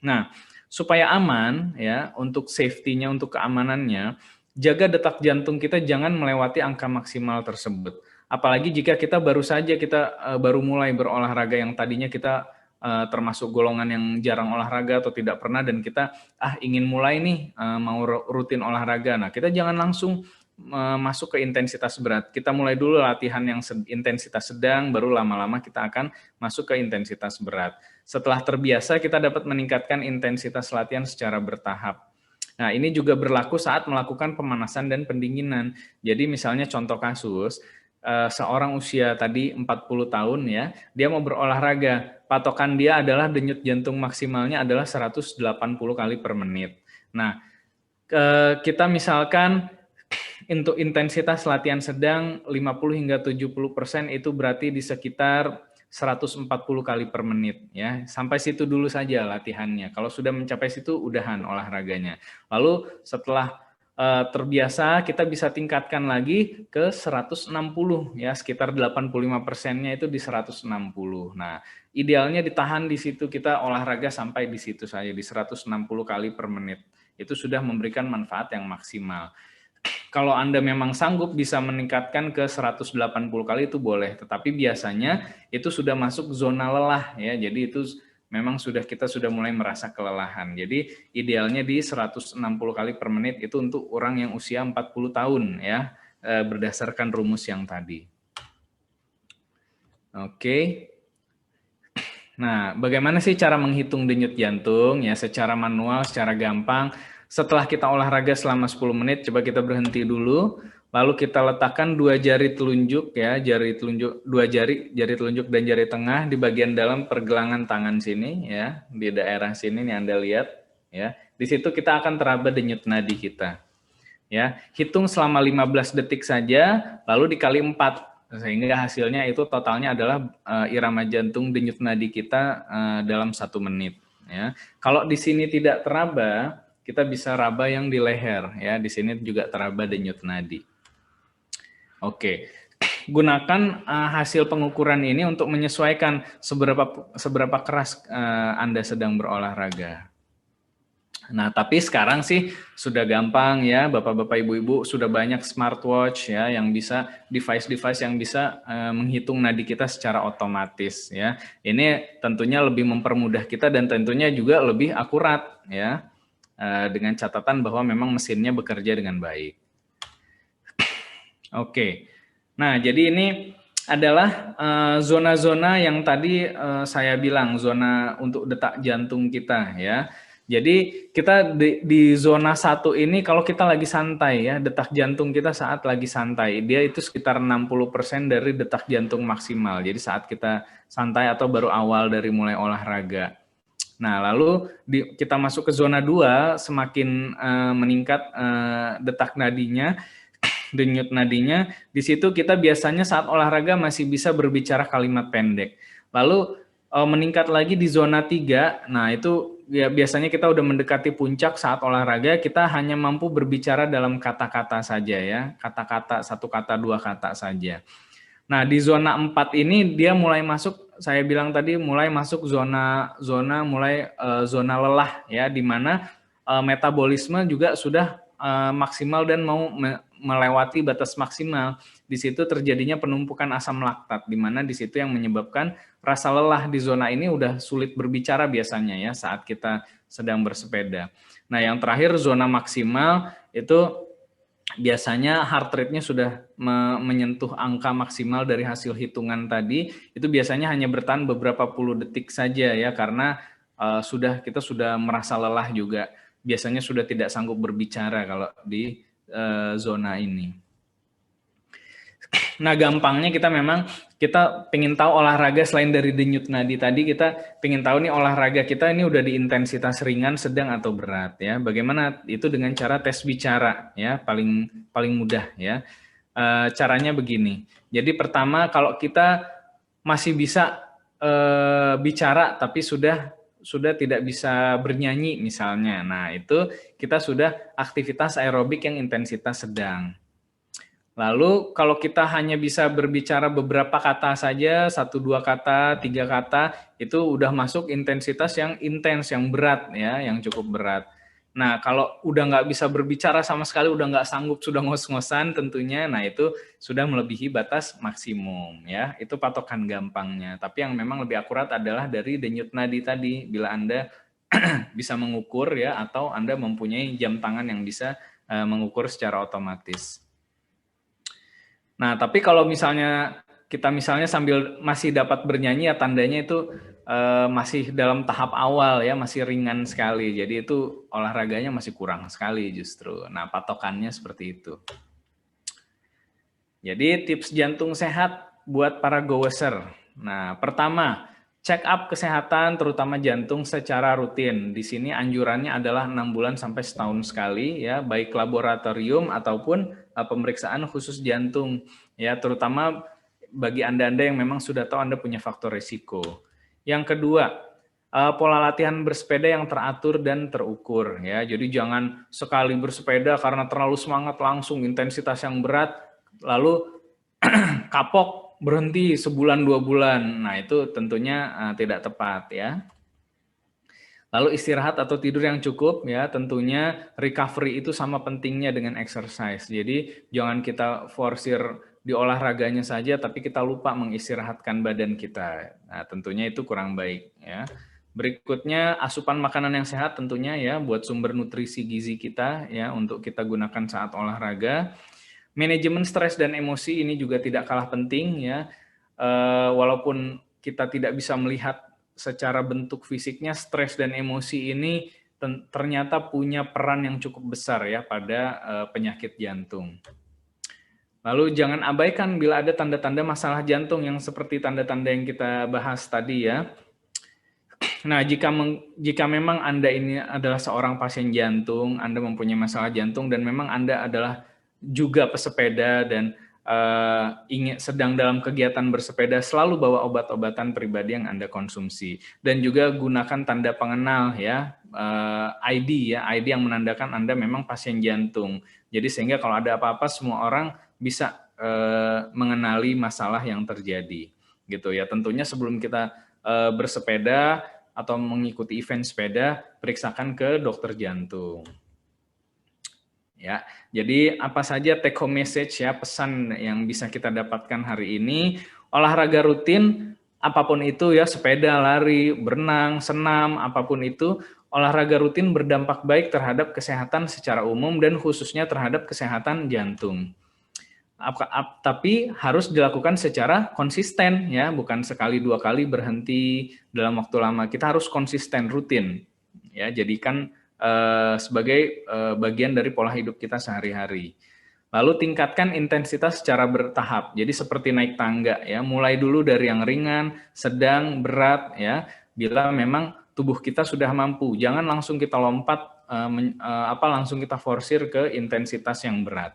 Nah, supaya aman ya, untuk safety-nya, untuk keamanannya, jaga detak jantung kita jangan melewati angka maksimal tersebut. Apalagi jika kita baru baru mulai berolahraga yang tadinya kita termasuk golongan yang jarang olahraga atau tidak pernah dan kita ingin mulai nih mau rutin olahraga. Nah, kita jangan langsung masuk ke intensitas berat. Kita mulai dulu latihan yang intensitas sedang, baru lama-lama kita akan masuk ke intensitas berat. Setelah terbiasa, kita dapat meningkatkan intensitas latihan secara bertahap. Nah, ini juga berlaku saat melakukan pemanasan dan pendinginan. Jadi misalnya contoh kasus, seorang usia tadi 40 tahun ya, dia mau berolahraga, patokan dia adalah denyut jantung maksimalnya adalah 180 kali per menit. Nah, kita misalkan untuk intensitas latihan sedang 50 hingga 70% itu berarti di sekitar 140 kali per menit ya. Sampai situ dulu saja latihannya. Kalau sudah mencapai situ udahan olahraganya. Lalu setelah terbiasa kita bisa tingkatkan lagi ke 160 ya, sekitar 85%-nya itu di 160. Nah, idealnya ditahan di situ, kita olahraga sampai di situ saja, di 160 kali per menit. Itu sudah memberikan manfaat yang maksimal. Kalau Anda memang sanggup bisa meningkatkan ke 180 kali itu boleh, tetapi biasanya itu sudah masuk zona lelah ya. Jadi itu memang kita sudah mulai merasa kelelahan. Jadi idealnya di 160 kali per menit itu untuk orang yang usia 40 tahun ya, berdasarkan rumus yang tadi. Oke. Nah, bagaimana sih cara menghitung denyut jantung ya, secara manual, secara gampang. Setelah kita olahraga selama 10 menit, coba kita berhenti dulu. Lalu kita letakkan dua jari telunjuk ya, jari telunjuk dan jari tengah di bagian dalam pergelangan tangan sini ya, di daerah sini nih Anda lihat ya. Di situ kita akan teraba denyut nadi kita. Ya, hitung selama 15 detik saja, lalu dikali 4 sehingga hasilnya itu totalnya adalah irama jantung denyut nadi kita dalam 1 menit ya. Kalau di sini tidak teraba, kita bisa raba yang di leher ya. Di sini juga teraba denyut nadi. Oke, gunakan hasil pengukuran ini untuk menyesuaikan seberapa keras Anda sedang berolahraga. Nah, tapi sekarang sih sudah gampang ya, Bapak-bapak, Ibu-ibu, sudah banyak smartwatch ya yang bisa device-device yang bisa menghitung nadi kita secara otomatis ya. Ini tentunya lebih mempermudah kita dan tentunya juga lebih akurat ya. Dengan catatan bahwa memang mesinnya bekerja dengan baik. Oke, nah jadi ini adalah zona-zona yang tadi saya bilang, zona untuk detak jantung kita ya. Jadi kita di zona 1 ini kalau kita lagi santai ya, detak jantung kita saat lagi santai, dia itu sekitar 60% dari detak jantung maksimal. Jadi saat kita santai atau baru awal dari mulai olahraga. Nah, lalu kita masuk ke zona 2, semakin meningkat detak nadinya, denyut nadinya, di situ kita biasanya saat olahraga masih bisa berbicara kalimat pendek. Lalu meningkat lagi di zona 3, nah itu ya biasanya kita udah mendekati puncak saat olahraga, kita hanya mampu berbicara dalam kata-kata saja ya, kata-kata, 1 kata, 2 kata saja. Nah, di zona 4 ini dia mulai masuk, saya bilang tadi mulai masuk zona lelah ya, di mana metabolisme juga sudah maksimal dan mau melewati batas maksimal. Di situ terjadinya penumpukan asam laktat, di mana di situ yang menyebabkan rasa lelah di zona ini udah sulit berbicara biasanya ya saat kita sedang bersepeda. Nah, yang terakhir zona maksimal itu biasanya heart rate-nya sudah menyentuh angka maksimal dari hasil hitungan tadi, itu biasanya hanya bertahan beberapa puluh detik saja ya, karena kita sudah merasa lelah juga. Biasanya sudah tidak sanggup berbicara kalau di zona ini. Nah, gampangnya kita pengen tahu olahraga selain dari denyut nadi tadi, kita pengen tahu nih olahraga kita ini udah di intensitas ringan, sedang atau berat ya. Bagaimana itu dengan cara tes bicara ya, paling mudah ya. Caranya begini. Jadi pertama kalau kita masih bisa bicara tapi sudah tidak bisa bernyanyi misalnya. Nah, itu kita sudah aktivitas aerobik yang intensitas sedang. Lalu kalau kita hanya bisa berbicara beberapa kata saja, 1-2 kata, 3 kata, itu udah masuk intensitas yang intens, yang berat ya, yang cukup berat. Nah, kalau udah nggak bisa berbicara sama sekali, udah nggak sanggup, sudah ngos-ngosan tentunya, nah itu sudah melebihi batas maksimum ya. Itu patokan gampangnya. Tapi yang memang lebih akurat adalah dari denyut nadi tadi, bila Anda bisa mengukur ya, atau Anda mempunyai jam tangan yang bisa mengukur secara otomatis. Nah, tapi kalau misalnya kita sambil masih dapat bernyanyi ya tandanya itu masih dalam tahap awal ya, masih ringan sekali. Jadi itu olahraganya masih kurang sekali justru. Nah, patokannya seperti itu. Jadi tips jantung sehat buat para goeser. Nah, pertama, check up kesehatan terutama jantung secara rutin. Di sini anjurannya adalah 6 bulan sampai setahun sekali ya, baik laboratorium ataupun pemeriksaan khusus jantung ya, terutama bagi Anda-Anda yang memang sudah tahu Anda punya faktor risiko. Yang kedua, pola latihan bersepeda yang teratur dan terukur ya. Jadi jangan sekali bersepeda karena terlalu semangat langsung intensitas yang berat lalu kapok berhenti sebulan 2 bulan. Nah, itu tentunya tidak tepat ya. Lalu istirahat atau tidur yang cukup ya, tentunya recovery itu sama pentingnya dengan exercise. Jadi jangan kita forsir di olahraganya saja tapi kita lupa mengistirahatkan badan kita. Nah, tentunya itu kurang baik ya. Berikutnya asupan makanan yang sehat tentunya ya, buat sumber nutrisi gizi kita ya, untuk kita gunakan saat olahraga. Manajemen stres dan emosi ini juga tidak kalah penting ya. Walaupun kita tidak bisa melihat secara bentuk fisiknya, stres dan emosi ini ternyata punya peran yang cukup besar ya pada penyakit jantung. Lalu jangan abaikan bila ada tanda-tanda masalah jantung yang seperti tanda-tanda yang kita bahas tadi ya. Nah, jika memang Anda ini adalah seorang pasien jantung, Anda mempunyai masalah jantung dan memang Anda adalah juga pesepeda dan sedang dalam kegiatan bersepeda, selalu bawa obat-obatan pribadi yang Anda konsumsi dan juga gunakan tanda pengenal ya, ID ya, ID yang menandakan Anda memang pasien jantung. Jadi sehingga kalau ada apa-apa semua orang bisa mengenali masalah yang terjadi gitu ya. Tentunya sebelum kita bersepeda atau mengikuti event sepeda, periksakan ke dokter jantung. Ya, jadi apa saja take home message ya, pesan yang bisa kita dapatkan hari ini? Olahraga rutin, apapun itu ya, sepeda, lari, berenang, senam, apapun itu, olahraga rutin berdampak baik terhadap kesehatan secara umum dan khususnya terhadap kesehatan jantung. Tapi harus dilakukan secara konsisten ya, bukan sekali 2 kali berhenti dalam waktu lama. Kita harus konsisten, rutin. ya, jadikan sebagai bagian dari pola hidup kita sehari-hari. Lalu tingkatkan intensitas secara bertahap. Jadi seperti naik tangga ya, mulai dulu dari yang ringan, sedang, berat ya. Bila memang tubuh kita sudah mampu, jangan langsung kita lompat langsung kita forsir ke intensitas yang berat.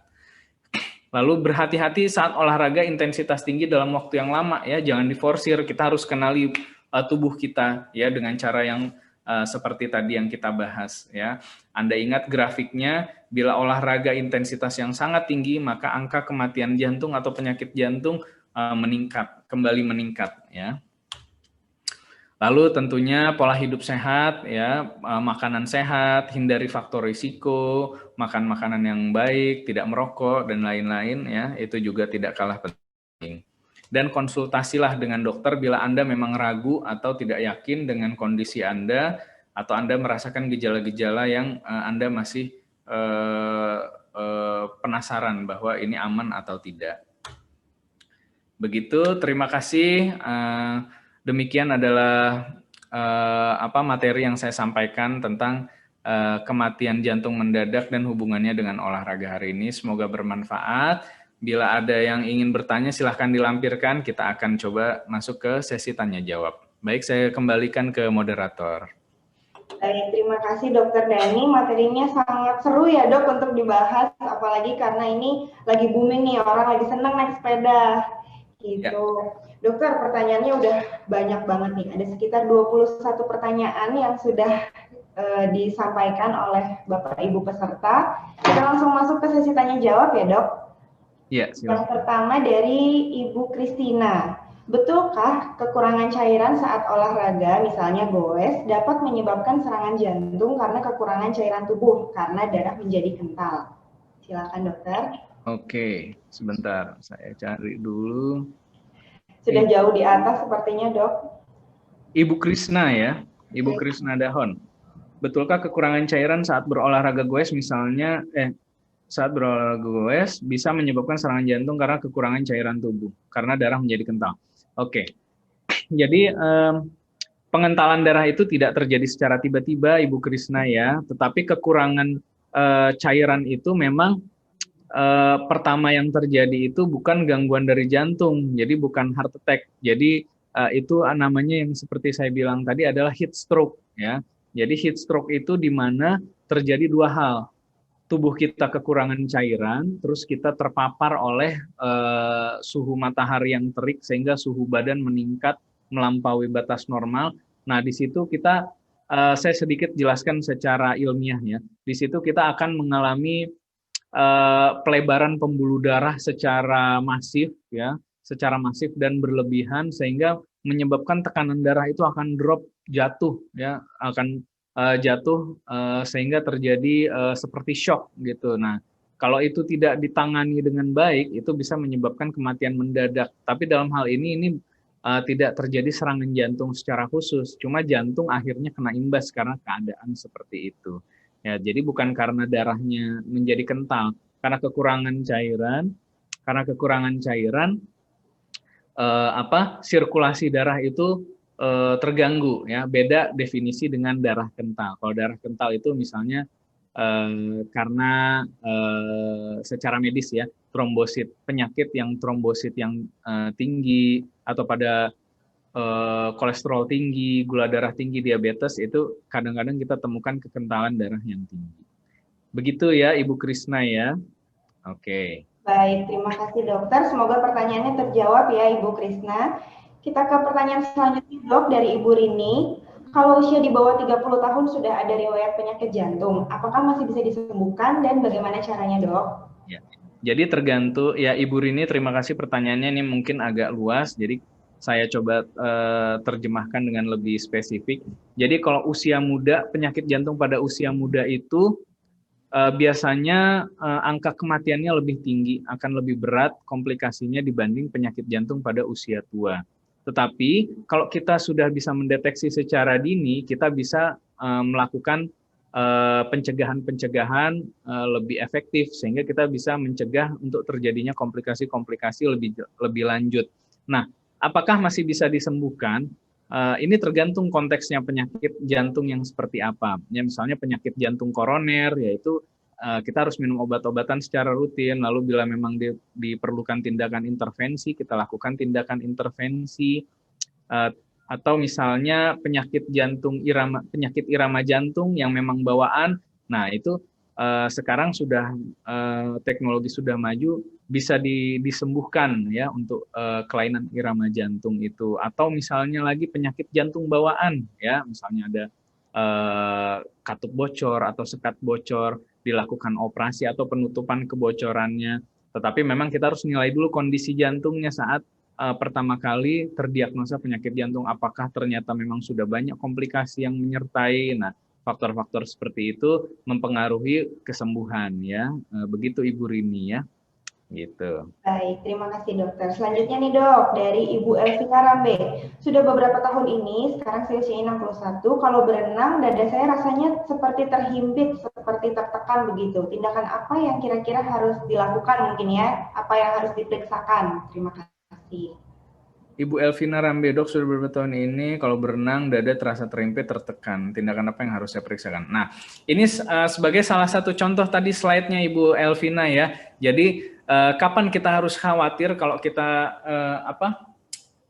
Lalu berhati-hati saat olahraga intensitas tinggi dalam waktu yang lama ya, jangan diforsir. Kita harus kenali tubuh kita ya dengan cara yang seperti tadi yang kita bahas ya. Anda ingat grafiknya, bila olahraga intensitas yang sangat tinggi maka angka kematian jantung atau penyakit jantung kembali meningkat ya. Lalu tentunya pola hidup sehat ya, makanan sehat, hindari faktor risiko, makan makanan yang baik, tidak merokok dan lain-lain ya, itu juga tidak kalah penting. Dan konsultasilah dengan dokter bila Anda memang ragu atau tidak yakin dengan kondisi Anda, atau Anda merasakan gejala-gejala yang Anda masih penasaran bahwa ini aman atau tidak. Begitu, terima kasih. Demikian adalah materi yang saya sampaikan tentang kematian jantung mendadak dan hubungannya dengan olahraga hari ini. Semoga bermanfaat. Bila ada yang ingin bertanya, silahkan dilampirkan. Kita akan coba masuk ke sesi tanya jawab. Baik, saya kembalikan ke moderator. Baik, terima kasih Dokter Dhani. Materinya sangat seru ya Dok untuk dibahas, apalagi karena ini lagi booming nih, orang lagi seneng naik sepeda. Gitu. Ya. Dokter, pertanyaannya udah banyak banget nih. Ada sekitar 21 pertanyaan yang sudah disampaikan oleh Bapak Ibu peserta. Kita langsung masuk ke sesi tanya jawab ya Dok. Ya, yang pertama dari Ibu Kristina. Betulkah kekurangan cairan saat olahraga, misalnya goes, dapat menyebabkan serangan jantung karena kekurangan cairan tubuh karena darah menjadi kental? Silakan dokter. Oke, sebentar. Saya cari dulu. Sudah jauh di atas sepertinya dok. Ibu Krisna ya, Ibu Krisna Dahon. Betulkah kekurangan cairan saat berolahraga goes misalnya, saat berolahraga goes bisa menyebabkan serangan jantung karena kekurangan cairan tubuh, karena darah menjadi kental. Oke, jadi pengentalan darah itu tidak terjadi secara tiba-tiba, Ibu Krisna ya, tetapi kekurangan cairan itu memang pertama yang terjadi itu bukan gangguan dari jantung, jadi bukan heart attack. Jadi itu namanya yang seperti saya bilang tadi adalah heat stroke ya. Jadi heat stroke itu di mana terjadi dua hal. Tubuh kita kekurangan cairan, terus kita terpapar oleh suhu matahari yang terik sehingga suhu badan meningkat melampaui batas normal. Nah, di situ kita saya sedikit jelaskan secara ilmiah ya. Di situ kita akan mengalami pelebaran pembuluh darah secara masif ya, secara masif dan berlebihan sehingga menyebabkan tekanan darah itu akan drop, jatuh ya, akan jatuh sehingga terjadi seperti shock gitu. Nah, kalau itu tidak ditangani dengan baik itu bisa menyebabkan kematian mendadak. Tapi dalam hal ini tidak terjadi serangan jantung secara khusus, cuma jantung akhirnya kena imbas karena keadaan seperti itu. Ya, jadi bukan karena darahnya menjadi kental, karena kekurangan cairan, sirkulasi darah itu terganggu ya. Beda definisi dengan darah kental. Kalau darah kental itu misalnya karena secara medis ya, trombosit, penyakit yang trombosit yang tinggi atau pada kolesterol tinggi, gula darah tinggi, diabetes, itu kadang-kadang kita temukan kekentalan darah yang tinggi. Begitu ya Ibu Krisna ya. Oke. Baik, terima kasih dokter. Semoga pertanyaannya terjawab ya Ibu Krisna. Kita ke pertanyaan selanjutnya dok dari Ibu Rini. Kalau usia di bawah 30 tahun sudah ada riwayat penyakit jantung, apakah masih bisa disembuhkan dan bagaimana caranya dok? Ya. Jadi tergantung ya Ibu Rini, terima kasih pertanyaannya, ini mungkin agak luas, jadi saya coba terjemahkan dengan lebih spesifik. Jadi kalau usia muda, penyakit jantung pada usia muda itu biasanya angka kematiannya lebih tinggi, akan lebih berat komplikasinya dibanding penyakit jantung pada usia tua. Tetapi kalau kita sudah bisa mendeteksi secara dini, kita bisa melakukan pencegahan-pencegahan lebih efektif sehingga kita bisa mencegah untuk terjadinya komplikasi-komplikasi lebih lanjut. Nah, apakah masih bisa disembuhkan? Ini tergantung konteksnya penyakit jantung yang seperti apa. Ya, misalnya penyakit jantung koroner, yaitu kita harus minum obat-obatan secara rutin. Lalu bila memang diperlukan tindakan intervensi, kita lakukan tindakan intervensi. Atau misalnya penyakit irama jantung yang memang bawaan. Nah, itu sekarang sudah teknologi sudah maju, bisa disembuhkan ya untuk kelainan irama jantung itu. Atau misalnya lagi penyakit jantung bawaan ya, misalnya ada katup bocor atau sekat bocor, dilakukan operasi atau penutupan kebocorannya. Tetapi memang kita harus nilai dulu kondisi jantungnya saat pertama kali terdiagnosa penyakit jantung, apakah ternyata memang sudah banyak komplikasi yang menyertai. Nah, faktor-faktor seperti itu mempengaruhi kesembuhan ya. Begitu Ibu Rini ya. Gitu. Baik, terima kasih dokter. Selanjutnya nih dok, dari Ibu Elvina Rambe. Sudah beberapa tahun ini, sekarang saya usia 61, kalau berenang dada saya rasanya seperti terhimpit, seperti tertekan begitu. Tindakan apa yang kira-kira harus dilakukan mungkin ya? Apa yang harus diperiksakan? Terima kasih. Ibu Elvina Rambe, dok sudah beberapa tahun ini kalau berenang dada terasa terhimpit, tertekan. Tindakan apa yang harus saya periksakan? Nah, ini sebagai salah satu contoh tadi slide-nya Ibu Elvina ya. Jadi kapan kita harus khawatir kalau kita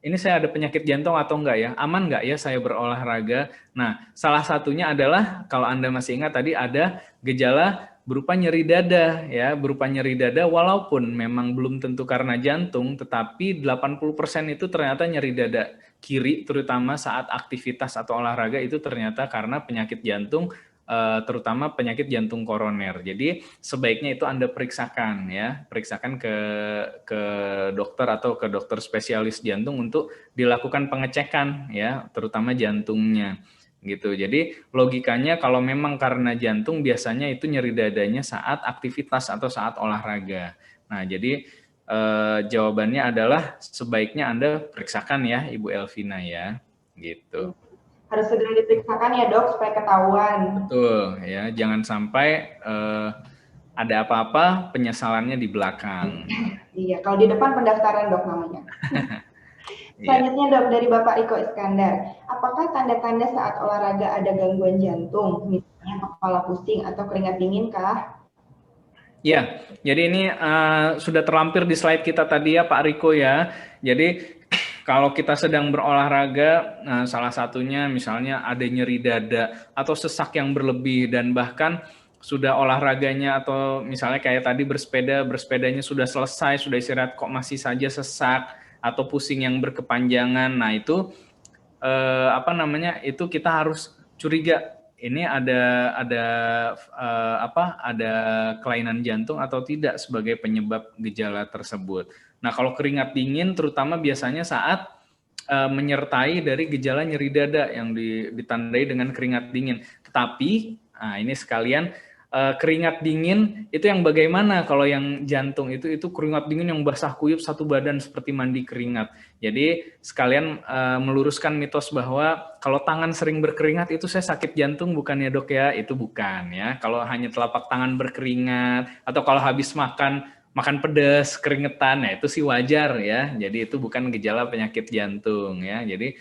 ini saya ada penyakit jantung atau enggak ya? Aman enggak ya saya berolahraga? Nah, salah satunya adalah kalau Anda masih ingat tadi ada gejala berupa nyeri dada ya, berupa nyeri dada walaupun memang belum tentu karena jantung, tetapi 80% itu ternyata nyeri dada kiri terutama saat aktivitas atau olahraga itu ternyata karena penyakit jantung, terutama penyakit jantung koroner. Jadi sebaiknya itu Anda periksakan ya, periksakan ke dokter atau ke dokter spesialis jantung untuk dilakukan pengecekan ya, terutama jantungnya gitu. Jadi logikanya kalau memang karena jantung biasanya itu nyeri dadanya saat aktivitas atau saat olahraga. Nah, jadi jawabannya adalah sebaiknya Anda periksakan ya Ibu Elvina ya, gitu. Harus segera diperiksakan ya dok supaya ketahuan. Betul ya, jangan sampai ada apa-apa penyesalannya di belakang. Iya, kalau di depan pendaftaran dok namanya. Selanjutnya dok, dari Bapak Riko Iskandar, apakah tanda-tanda saat olahraga ada gangguan jantung, misalnya kepala pusing atau keringat dingin kah? Ya, jadi ini sudah terlampir di slide kita tadi ya Pak Riko ya. Jadi kalau kita sedang berolahraga, salah satunya misalnya ada nyeri dada atau sesak yang berlebih dan bahkan sudah olahraganya atau misalnya kayak tadi bersepedanya sudah selesai, sudah istirahat kok masih saja sesak atau pusing yang berkepanjangan. Nah, itu itu kita harus curiga ini ada kelainan jantung atau tidak sebagai penyebab gejala tersebut. Nah, kalau keringat dingin terutama biasanya saat menyertai dari gejala nyeri dada yang ditandai dengan keringat dingin. Tetapi ini sekalian keringat dingin itu yang bagaimana? Kalau yang jantung itu keringat dingin yang basah kuyup satu badan seperti mandi keringat. Jadi sekalian meluruskan mitos bahwa kalau tangan sering berkeringat itu saya sakit jantung, bukan ya dok ya? Itu bukan ya. Kalau hanya telapak tangan berkeringat atau kalau habis makan pedas keringetan, ya itu sih wajar ya. Jadi itu bukan gejala penyakit jantung ya. Jadi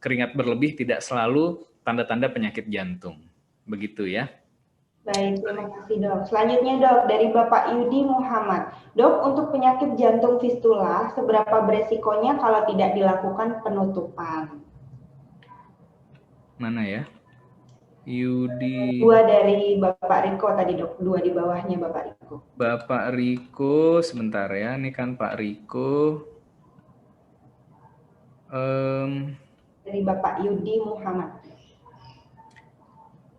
keringat berlebih tidak selalu tanda-tanda penyakit jantung. Begitu ya. Baik, terima kasih dok. Selanjutnya dok, dari Bapak Yudi Muhammad. Dok, untuk penyakit jantung fistula, seberapa beresikonya kalau tidak dilakukan penutupan? Mana ya? Yudi. Dua dari Bapak Riko tadi dok, dua di bawahnya Bapak Riko. Bapak Riko, sebentar ya, ini kan Pak Riko. Dari Bapak Yudi Muhammad.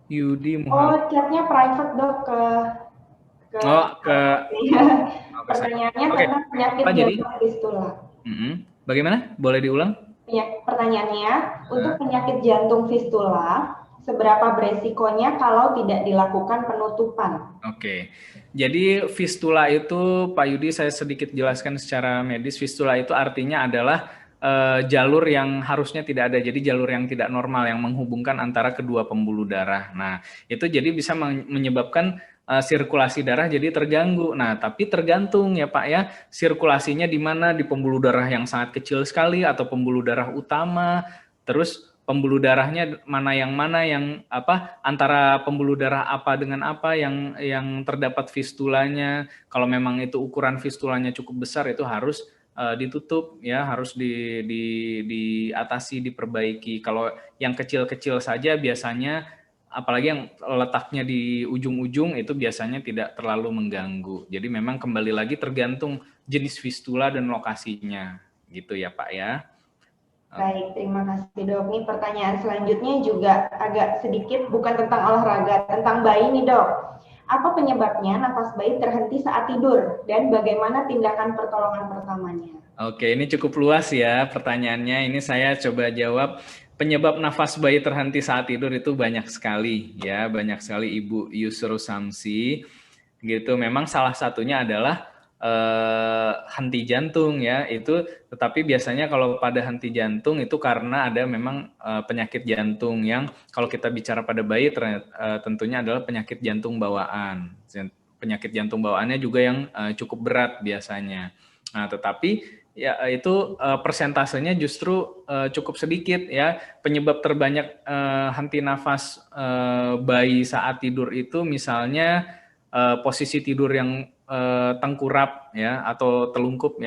Yudi Muhammad. Oh, chatnya private dok ke pertanyaannya tentang penyakit jantung fistula. Bagaimana? Boleh diulang? Pertanyaannya, untuk penyakit jantung fistula, seberapa beresikonya kalau tidak dilakukan penutupan? Oke, jadi fistula itu, Pak Yudi, saya sedikit jelaskan secara medis. Fistula itu artinya adalah jalur yang harusnya tidak ada, jadi jalur yang tidak normal yang menghubungkan antara kedua pembuluh darah. Nah, itu jadi bisa menyebabkan sirkulasi darah jadi terganggu. Nah, tapi tergantung ya Pak ya, sirkulasinya di mana, di pembuluh darah yang sangat kecil sekali atau pembuluh darah utama, terus pembuluh darahnya mana yang apa, antara pembuluh darah apa dengan apa yang terdapat fistulanya. Kalau memang itu ukuran fistulanya cukup besar, itu harus ditutup ya, harus diatasi, diperbaiki. Kalau yang kecil-kecil saja biasanya, apalagi yang letaknya di ujung-ujung, itu biasanya tidak terlalu mengganggu. Jadi memang kembali lagi tergantung jenis fistula dan lokasinya, gitu ya Pak ya. Baik, terima kasih dok. Ini pertanyaan selanjutnya juga agak sedikit bukan tentang olahraga, tentang bayi nih dok. Apa penyebabnya nafas bayi terhenti saat tidur dan bagaimana tindakan pertolongan pertamanya? Oke, ini cukup luas ya pertanyaannya. Ini saya coba jawab. Penyebab nafas bayi terhenti saat tidur itu banyak sekali ya, banyak sekali Ibu Yusru Samsi. Gitu. Memang salah satunya adalah henti jantung ya. Itu tetapi biasanya kalau pada henti jantung itu karena ada memang penyakit jantung yang kalau kita bicara pada bayi tentunya adalah penyakit jantung bawaan. Penyakit jantung bawaannya juga yang cukup berat biasanya. Nah, tetapi ya itu persentasenya justru cukup sedikit ya. Penyebab terbanyak henti nafas bayi saat tidur itu misalnya posisi tidur yang tengkurap ya atau terlungkup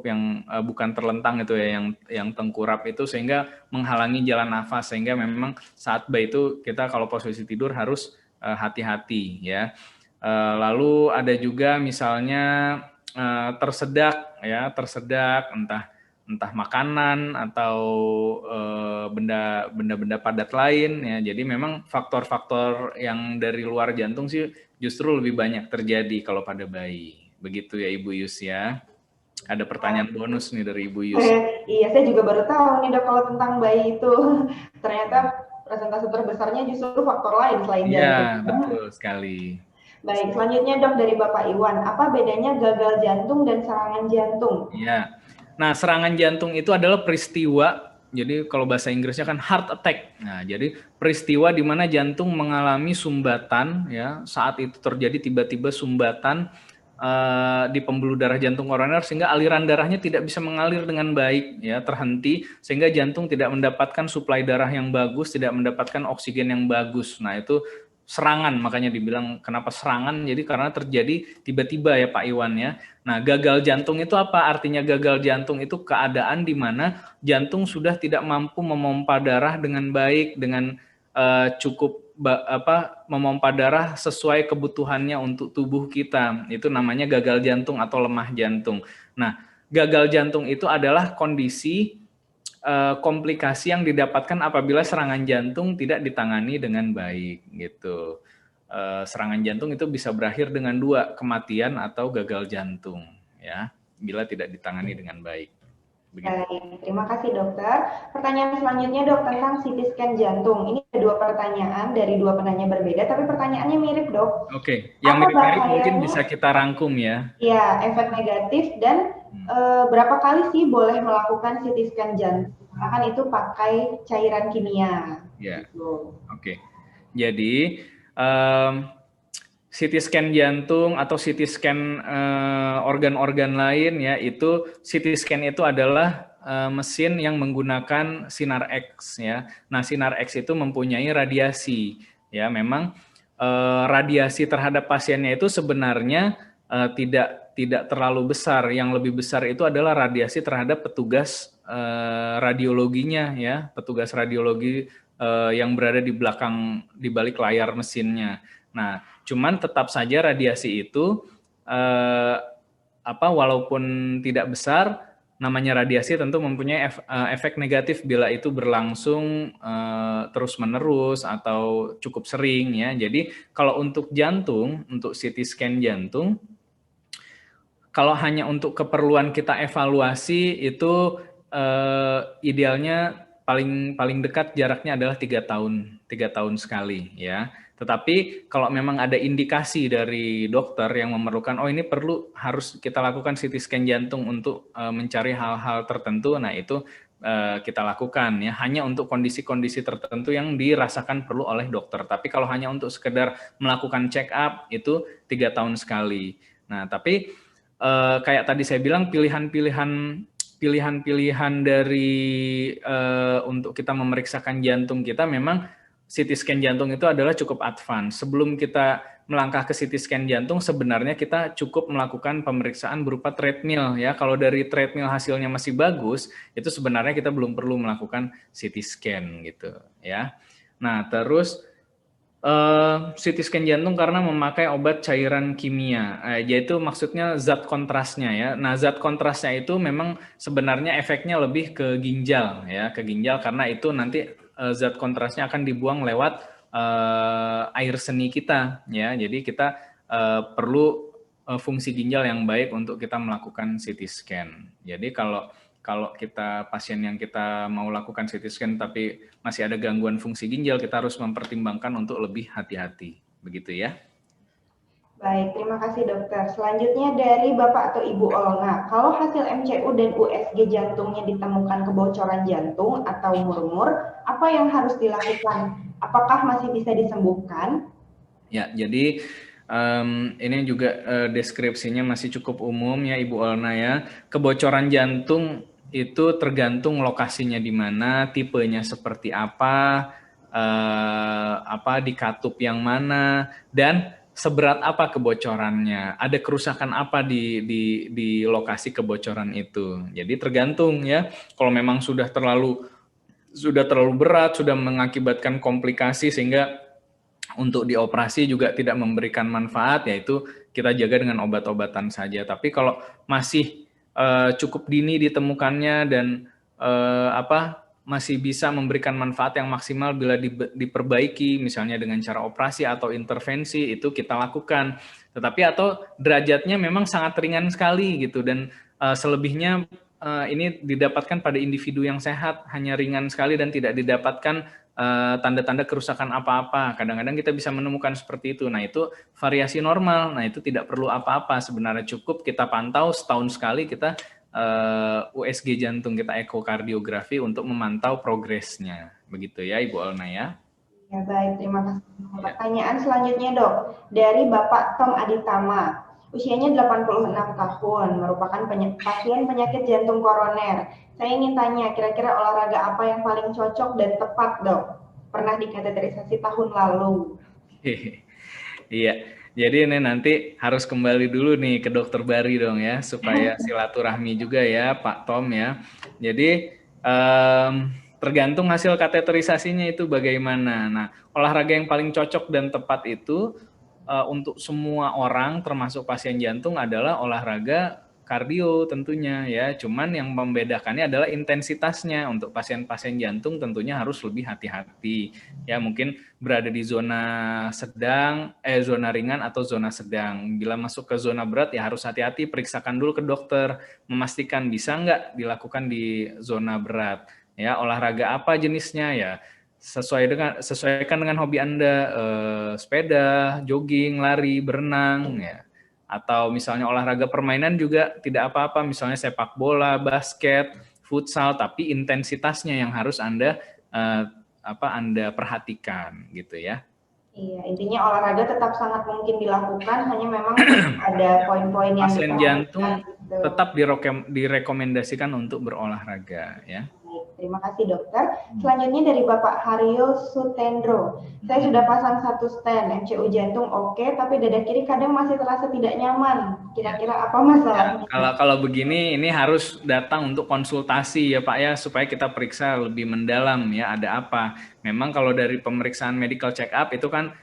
yang bukan terlentang itu ya, yang tengkurap itu sehingga menghalangi jalan nafas, sehingga memang saat bayi itu kita kalau posisi tidur harus hati-hati ya. Lalu ada juga misalnya tersedak entah makanan atau benda-benda padat lain ya. Jadi memang faktor-faktor yang dari luar jantung sih justru lebih banyak terjadi kalau pada bayi. Begitu ya Ibu Yus ya. Ada pertanyaan bonus nih dari Ibu Yus. Iya, saya juga baru tahu nih dok kalau tentang bayi itu. Ternyata presentasi terbesarnya justru faktor lain selain jantung. Iya, betul sekali. Baik, selanjutnya dok dari Bapak Iwan, apa bedanya gagal jantung dan serangan jantung? Iya. Nah, serangan jantung itu adalah peristiwa, jadi kalau bahasa Inggrisnya kan heart attack. Nah, jadi peristiwa di mana jantung mengalami sumbatan ya, saat itu terjadi tiba-tiba sumbatan di pembuluh darah jantung koroner sehingga aliran darahnya tidak bisa mengalir dengan baik ya, terhenti sehingga jantung tidak mendapatkan suplai darah yang bagus, tidak mendapatkan oksigen yang bagus. Nah, itu serangan, makanya dibilang kenapa serangan, jadi karena terjadi tiba-tiba ya Pak Iwan ya. Nah, gagal jantung itu apa? Artinya gagal jantung itu keadaan di mana jantung sudah tidak mampu memompa darah dengan baik, dengan cukup memompa darah sesuai kebutuhannya untuk tubuh kita. Itu namanya gagal jantung atau lemah jantung. Nah, gagal jantung itu adalah kondisi komplikasi yang didapatkan apabila serangan jantung tidak ditangani dengan baik gitu. Serangan jantung itu bisa berakhir dengan 2, kematian atau gagal jantung ya, bila tidak ditangani dengan baik. Begitu. Baik, terima kasih dokter. Pertanyaan selanjutnya dok tentang CT scan jantung. Ini ada 2 pertanyaan dari 2 penanya berbeda, tapi pertanyaannya mirip dok. Oke, yang mirip-mirip mungkin bisa kita rangkum ya. Iya, efek negatif dan berapa kali sih boleh melakukan CT scan jantung? Akan itu pakai cairan kimia. Ya, oke. Jadi CT scan jantung atau CT scan organ-organ lain ya, itu CT scan itu adalah mesin yang menggunakan sinar X ya. Nah, sinar X itu mempunyai radiasi ya. Memang radiasi terhadap pasiennya itu sebenarnya tidak terlalu besar. Yang lebih besar itu adalah radiasi terhadap petugas radiologinya ya, petugas radiologi yang berada di balik layar mesinnya. Nah, cuman tetap saja radiasi itu walaupun tidak besar, namanya radiasi tentu mempunyai efek negatif bila itu berlangsung terus-menerus atau cukup sering ya. Jadi kalau untuk jantung, untuk CT scan jantung, kalau hanya untuk keperluan kita evaluasi itu idealnya paling dekat jaraknya adalah 3 tahun sekali ya. Tetapi kalau memang ada indikasi dari dokter yang memerlukan, oh ini harus kita lakukan CT scan jantung untuk mencari hal-hal tertentu, nah itu kita lakukan ya, hanya untuk kondisi-kondisi tertentu yang dirasakan perlu oleh dokter. Tapi kalau hanya untuk sekedar melakukan check up itu 3 tahun sekali. Nah, tapi kayak tadi saya bilang pilihan dari untuk kita memeriksakan jantung kita memang CT scan jantung itu adalah cukup advance. Sebelum kita melangkah ke CT scan jantung, sebenarnya kita cukup melakukan pemeriksaan berupa treadmill ya. Kalau dari treadmill hasilnya masih bagus, itu sebenarnya kita belum perlu melakukan CT scan gitu ya. Nah, terus CT scan jantung karena memakai obat cairan kimia, yaitu maksudnya zat kontrasnya ya. Nah, zat kontrasnya itu memang sebenarnya efeknya lebih ke ginjal ya, ke ginjal karena itu nanti zat kontrasnya akan dibuang lewat air seni kita ya. Jadi kita perlu fungsi ginjal yang baik untuk kita melakukan CT scan. Jadi kalau kita pasien yang kita mau lakukan CT scan tapi masih ada gangguan fungsi ginjal, kita harus mempertimbangkan untuk lebih hati-hati. Begitu ya. Baik, terima kasih dokter. Selanjutnya dari Bapak atau Ibu Olga, kalau hasil MCU dan USG jantungnya ditemukan kebocoran jantung atau murmur, apa yang harus dilakukan? Apakah masih bisa disembuhkan? Ya, jadi ini juga deskripsinya masih cukup umum ya Ibu Olna ya. Kebocoran jantung itu tergantung lokasinya di mana, tipenya seperti apa di katup yang mana, dan seberat apa kebocorannya, ada kerusakan apa di lokasi kebocoran itu. Jadi tergantung ya. Kalau memang sudah terlalu berat, sudah mengakibatkan komplikasi sehingga untuk dioperasi juga tidak memberikan manfaat, yaitu kita jaga dengan obat-obatan saja. Tapi kalau masih cukup dini ditemukannya dan masih bisa memberikan manfaat yang maksimal bila diperbaiki, misalnya dengan cara operasi atau intervensi, itu kita lakukan. Tetapi atau derajatnya memang sangat ringan sekali gitu, dan selebihnya ini didapatkan pada individu yang sehat, hanya ringan sekali dan tidak didapatkan tanda-tanda kerusakan apa-apa. Kadang-kadang kita bisa menemukan seperti itu. Nah, itu variasi normal. Nah, itu tidak perlu apa-apa. Sebenarnya cukup kita pantau setahun sekali, kita USG jantung, kita ekokardiografi untuk memantau progresnya. Begitu ya Ibu Olna ya. Ya baik, terima kasih. Pertanyaan selanjutnya dok, dari Bapak Tom Aditama. Usianya 86 tahun, merupakan pasien penyakit jantung koroner. Saya ingin tanya, kira-kira olahraga apa yang paling cocok dan tepat dok? Pernah dikateterisasi tahun lalu. Iya, jadi ini nanti harus kembali dulu nih ke dokter Bari dong ya, supaya silaturahmi juga ya Pak Tom ya. Jadi tergantung hasil kateterisasinya itu bagaimana. Nah, olahraga yang paling cocok dan tepat itu untuk semua orang termasuk pasien jantung adalah olahraga kardio tentunya ya. Cuman yang membedakannya adalah intensitasnya. Untuk pasien-pasien jantung tentunya harus lebih hati-hati. Ya, mungkin berada di zona sedang, zona ringan atau zona sedang. Bila masuk ke zona berat ya harus hati-hati, periksakan dulu ke dokter, memastikan bisa nggak dilakukan di zona berat. Ya, olahraga apa jenisnya ya? Sesuaikan dengan hobi Anda, sepeda, jogging, lari, berenang ya. Atau misalnya olahraga permainan juga tidak apa-apa, misalnya sepak bola, basket, futsal, tapi intensitasnya yang harus Anda Anda perhatikan gitu ya. Iya, intinya olahraga tetap sangat mungkin dilakukan, hanya memang ada poin-poin yang pasien jantung gitu. Tetap direkomendasikan untuk berolahraga ya. Terima kasih dokter. Selanjutnya dari Bapak Haryo Sutendro. Saya sudah pasang 1 stent, MCU jantung oke, tapi dada kiri kadang masih terasa tidak nyaman. Kira-kira apa masalahnya? Ya, kalau begini ini harus datang untuk konsultasi ya Pak ya, supaya kita periksa lebih mendalam ya ada apa. Memang kalau dari pemeriksaan medical check up itu kan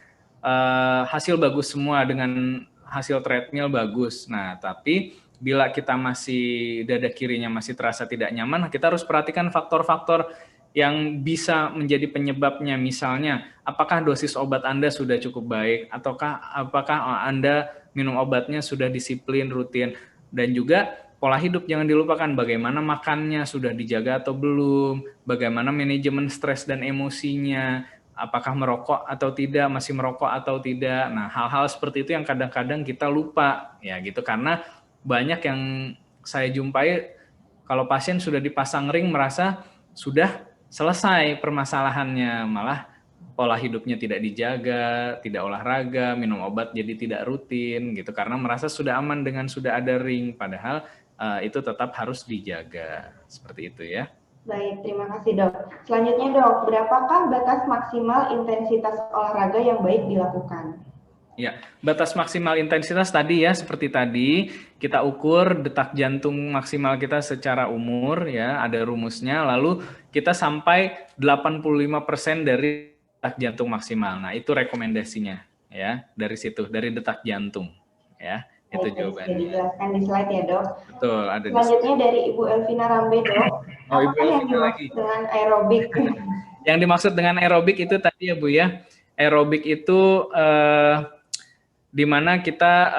hasil bagus semua, dengan hasil treadmill bagus. Nah, tapi bila kita masih dada kirinya masih terasa tidak nyaman, kita harus perhatikan faktor-faktor yang bisa menjadi penyebabnya. Misalnya, apakah dosis obat Anda sudah cukup baik, ataukah apakah Anda minum obatnya sudah disiplin, rutin, dan juga pola hidup jangan dilupakan. Bagaimana makannya, sudah dijaga atau belum, bagaimana manajemen stres dan emosinya, apakah merokok atau tidak, masih merokok atau tidak. Nah, hal-hal seperti itu yang kadang-kadang kita lupa ya gitu, karena banyak yang saya jumpai kalau pasien sudah dipasang ring merasa sudah selesai permasalahannya, malah pola hidupnya tidak dijaga, tidak olahraga, minum obat jadi tidak rutin gitu karena merasa sudah aman dengan sudah ada ring, padahal itu tetap harus dijaga. Seperti itu ya. Baik, terima kasih dok. Selanjutnya dok, berapakah batas maksimal intensitas olahraga yang baik dilakukan? Ya, batas maksimal intensitas tadi ya, seperti tadi kita ukur detak jantung maksimal kita secara umur ya, ada rumusnya, lalu kita sampai 85% dari detak jantung maksimal. Nah, itu rekomendasinya ya, dari situ, dari detak jantung ya. Itu jawabannya. Sudah dijelaskan di slide ya dok. Betul, ada di Selanjutnya dari Ibu Elvina Rambe dok. Oh, Ibu Elvina yang lagi. Dengan aerobik? Yang dimaksud dengan aerobik itu tadi ya Bu ya. Aerobik itu di mana kita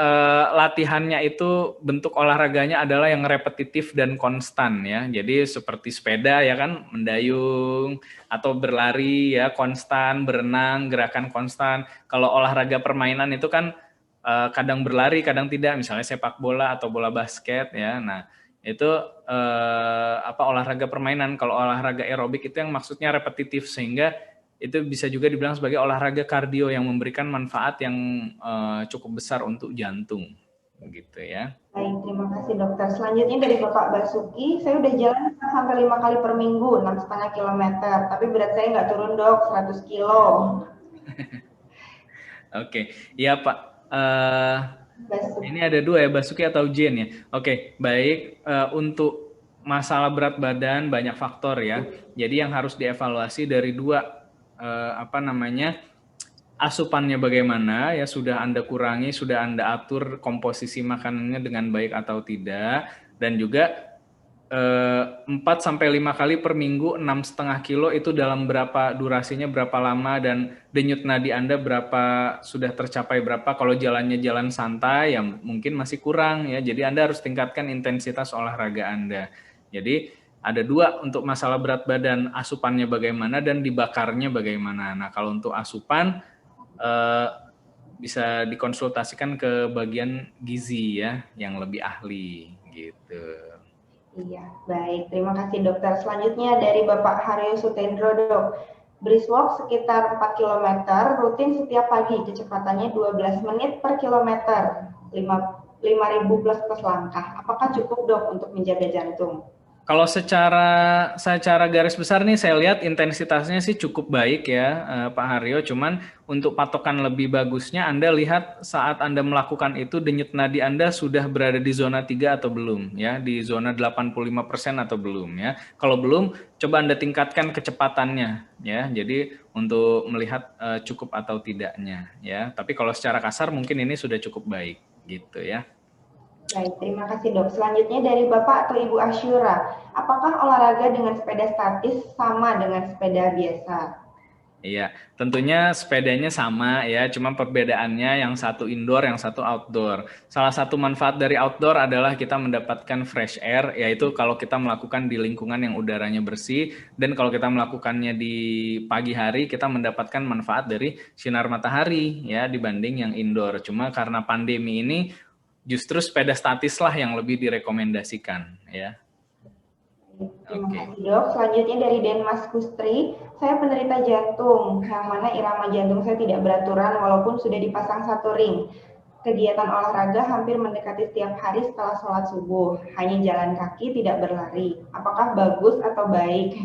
latihannya itu bentuk olahraganya adalah yang repetitif dan konstan ya. Jadi seperti sepeda ya kan, mendayung atau berlari ya konstan, berenang gerakan konstan. Kalau olahraga permainan itu kan kadang berlari, kadang tidak, misalnya sepak bola atau bola basket ya. Nah, itu olahraga permainan. Kalau olahraga aerobik itu yang maksudnya repetitif sehingga itu bisa juga dibilang sebagai olahraga kardio yang memberikan manfaat yang cukup besar untuk jantung, gitu ya. Baik, terima kasih dokter. Selanjutnya dari Bapak Basuki, saya udah jalan sampai 5 kali per minggu, 6,5 kilometer, tapi berat saya nggak turun dok, 100 kilo. Oke, iya Pak. Ini ada dua ya, Basuki atau Jen ya. Oke, baik. Untuk masalah berat badan banyak faktor ya. Jadi yang harus dievaluasi dari dua asupannya bagaimana ya, sudah Anda kurangi, sudah Anda atur komposisi makanannya dengan baik atau tidak, dan juga 4-5 kali per minggu 6,5 kilo itu dalam berapa durasinya, berapa lama, dan denyut nadi Anda berapa, sudah tercapai berapa. Kalau jalannya jalan santai ya mungkin masih kurang ya, jadi Anda harus tingkatkan intensitas olahraga Anda. Jadi ada dua untuk masalah berat badan, asupannya bagaimana dan dibakarnya bagaimana. Nah kalau untuk asupan bisa dikonsultasikan ke bagian gizi ya yang lebih ahli gitu. Iya, baik. Terima kasih dokter. Selanjutnya dari Bapak Haryo Sutendro dok. Brisk walk sekitar 4 km, rutin setiap pagi, kecepatannya 12 menit per kilometer, 5.000 plus langkah. Apakah cukup dok untuk menjaga jantung? Kalau secara garis besar nih saya lihat intensitasnya sih cukup baik ya Pak Haryo, cuman untuk patokan lebih bagusnya Anda lihat saat Anda melakukan itu denyut nadi Anda sudah berada di zona 3 atau belum ya, di zona 85% atau belum ya. Kalau belum, coba Anda tingkatkan kecepatannya ya. Jadi untuk melihat cukup atau tidaknya ya. Tapi kalau secara kasar mungkin ini sudah cukup baik gitu ya. Baik, terima kasih dok. Selanjutnya dari Bapak atau Ibu Asyura, apakah olahraga dengan sepeda statis sama dengan sepeda biasa? Iya, tentunya sepedanya sama ya, cuma perbedaannya yang satu indoor, yang satu outdoor. Salah satu manfaat dari outdoor adalah kita mendapatkan fresh air, yaitu kalau kita melakukan di lingkungan yang udaranya bersih, dan kalau kita melakukannya di pagi hari, kita mendapatkan manfaat dari sinar matahari ya dibanding yang indoor. Cuma karena pandemi ini, justru sepeda statis lah yang lebih direkomendasikan ya. Terima kasih dok. Selanjutnya dari Denmas Kustri, saya penderita jantung, yang mana irama jantung saya tidak beraturan walaupun sudah dipasang satu ring. Kegiatan olahraga hampir mendekati setiap hari setelah sholat subuh, hanya jalan kaki, tidak berlari. Apakah bagus atau baik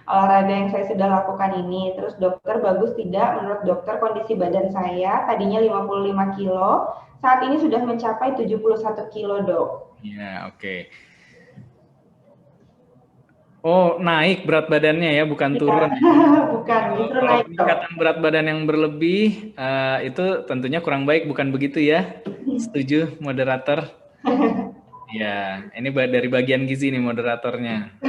olahraga yang saya sudah lakukan ini? Terus dokter, bagus tidak? Menurut dokter kondisi badan saya tadinya 55 kilo, saat ini sudah mencapai 71 kilo dok. Ya, oke. Oh, naik berat badannya ya, bukan turun. Bukan, justru naik. Peningkatan berat badan yang berlebih itu tentunya kurang baik, bukan begitu ya? Setuju, moderator? Ya, ini dari bagian gizi nih moderatornya.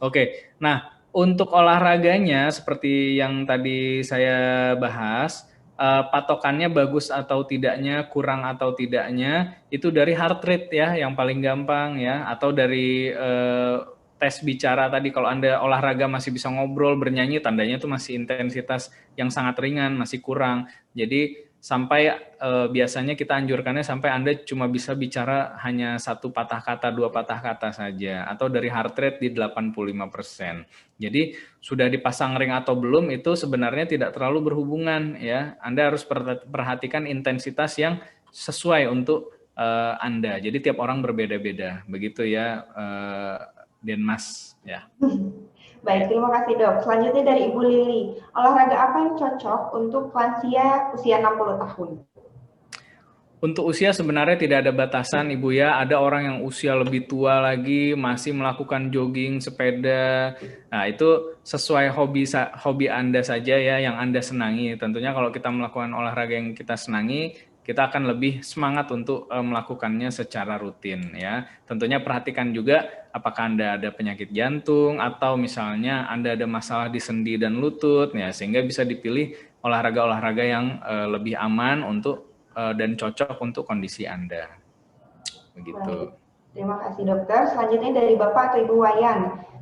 Oke, nah untuk olahraganya seperti yang tadi saya bahas, patokannya bagus atau tidaknya, kurang atau tidaknya, itu dari heart rate ya, yang paling gampang ya, atau dari tes bicara tadi. Kalau Anda olahraga masih bisa ngobrol, bernyanyi, tandanya itu masih intensitas yang sangat ringan, masih kurang. Jadi sampai biasanya kita anjurkannya sampai Anda cuma bisa bicara hanya 1 patah kata, 2 patah kata saja, atau dari heart rate di 85%. Jadi sudah dipasang ring atau belum itu sebenarnya tidak terlalu berhubungan ya. Anda harus perhatikan intensitas yang sesuai untuk Anda. Jadi tiap orang berbeda-beda, begitu ya, Denmas ya. Baik, terima kasih dok. Selanjutnya dari Ibu Lili, olahraga apa yang cocok untuk lansia usia 60 tahun? Untuk usia sebenarnya tidak ada batasan Ibu ya, ada orang yang usia lebih tua lagi masih melakukan jogging, sepeda. Nah itu sesuai hobi Anda saja ya, yang Anda senangi. Tentunya kalau kita melakukan olahraga yang kita senangi, kita akan lebih semangat untuk melakukannya secara rutin ya. Tentunya perhatikan juga apakah Anda ada penyakit jantung atau misalnya Anda ada masalah di sendi dan lutut ya, sehingga bisa dipilih olahraga-olahraga yang lebih aman untuk dan cocok untuk kondisi Anda. Begitu. Baik. Terima kasih dokter. Selanjutnya dari Bapak atau Ibu Wayan.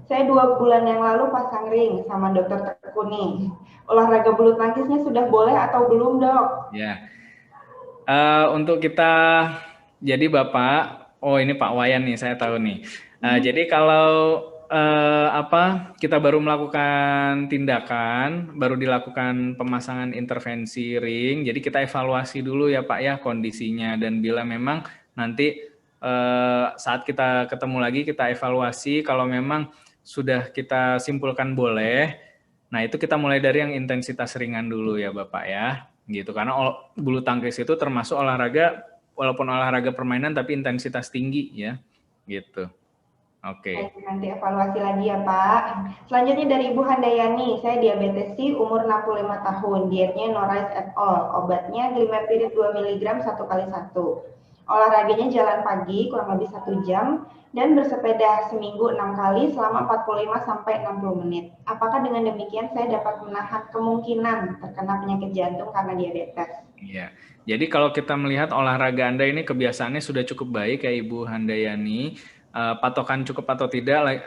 Saya 2 bulan yang lalu pasang ring sama dokter Teku nih. Olahraga bulu tangkisnya sudah boleh atau belum dok? Ya. Untuk kita, jadi Bapak, oh ini Pak Wayan nih, saya tahu nih. Jadi kalau kita baru melakukan tindakan, baru dilakukan pemasangan intervensi ring, jadi kita evaluasi dulu ya Pak ya kondisinya, dan bila memang nanti saat kita ketemu lagi kita evaluasi, kalau memang sudah kita simpulkan boleh, nah itu kita mulai dari yang intensitas ringan dulu ya Bapak ya, gitu. Karena bulu tangkis itu termasuk olahraga, walaupun olahraga permainan tapi intensitas tinggi ya, gitu. Oke. Nanti evaluasi lagi ya Pak. Selanjutnya dari Ibu Handayani, saya diabetes C umur 65 tahun, dietnya no rice at all, obatnya Glimepiride 2 mg 1x1. Olahraganya jalan pagi kurang lebih 1 jam, dan bersepeda seminggu 6 kali selama 45-60 menit. Apakah dengan demikian saya dapat menahan kemungkinan terkena penyakit jantung karena diabetes? Iya, jadi kalau kita melihat olahraga Anda ini kebiasaannya sudah cukup baik ya Ibu Handayani, patokan cukup atau tidak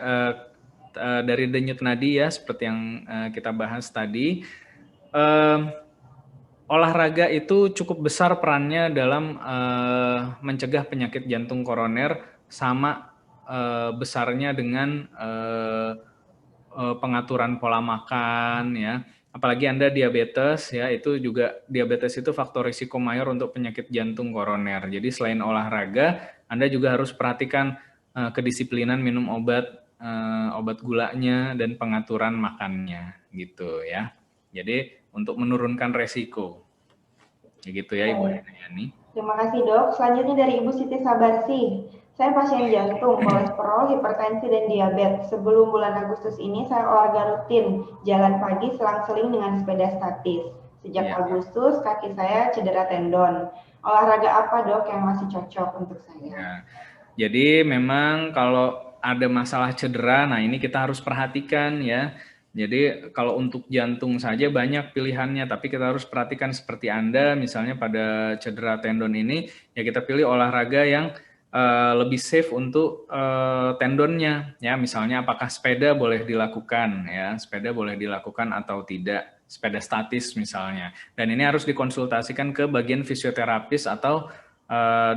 dari denyut nadi ya seperti yang kita bahas tadi, olahraga itu cukup besar perannya dalam mencegah penyakit jantung koroner, sama besarnya dengan pengaturan pola makan ya. Apalagi Anda diabetes ya, itu juga diabetes itu faktor risiko mayor untuk penyakit jantung koroner. Jadi selain olahraga, Anda juga harus perhatikan kedisiplinan minum obat gulanya dan pengaturan makannya gitu ya. Jadi untuk menurunkan resiko. Gitu ya Ibu Yani. Terima kasih dok. Selanjutnya dari Ibu Siti Sabarsi. Saya pasien jantung, kolesterol, hipertensi, dan diabetes. Sebelum bulan Agustus ini saya olahraga rutin, jalan pagi selang-seling dengan sepeda statis. Sejak Agustus kaki saya cedera tendon. Olahraga apa dok yang masih cocok untuk saya? Ya. Jadi memang kalau ada masalah cedera, nah ini kita harus perhatikan ya. Jadi kalau untuk jantung saja banyak pilihannya, tapi kita harus perhatikan seperti Anda misalnya pada cedera tendon ini, ya kita pilih olahraga yang lebih safe untuk tendonnya ya. Misalnya apakah sepeda boleh dilakukan ya, sepeda boleh dilakukan atau tidak, sepeda statis misalnya. Dan ini harus dikonsultasikan ke bagian fisioterapis atau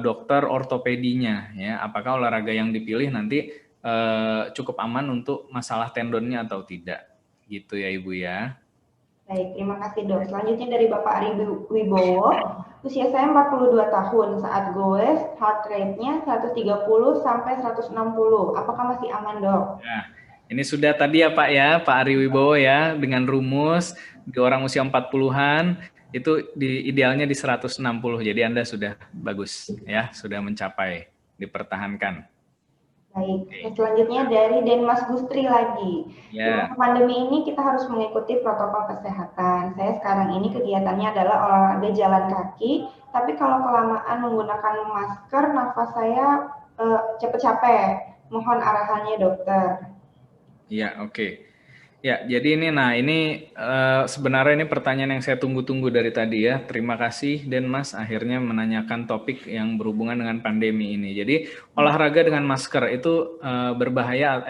dokter ortopedinya ya, apakah olahraga yang dipilih nanti cukup aman untuk masalah tendonnya atau tidak, gitu ya Ibu ya. Baik, terima kasih dok. Selanjutnya dari Bapak Ari Wibowo, usia saya 42 tahun, saat goes heart rate-nya 130 sampai 160, apakah masih aman dok? Nah, ini sudah tadi ya Pak ya, Pak Ari Wibowo ya, dengan rumus di orang usia 40-an, itu idealnya di 160, jadi Anda sudah bagus ya, sudah mencapai, dipertahankan. Baik, selanjutnya dari Denmas Gustri lagi. Di masa pandemi ini kita harus mengikuti protokol kesehatan. Saya sekarang ini kegiatannya adalah olahraga jalan kaki, tapi kalau kelamaan menggunakan masker, nafas saya cepat capek. Mohon arahannya dokter. Iya, oke. Ya, jadi ini sebenarnya ini pertanyaan yang saya tunggu-tunggu dari tadi ya. Terima kasih Denmas akhirnya menanyakan topik yang berhubungan dengan pandemi ini. Jadi olahraga dengan masker itu berbahaya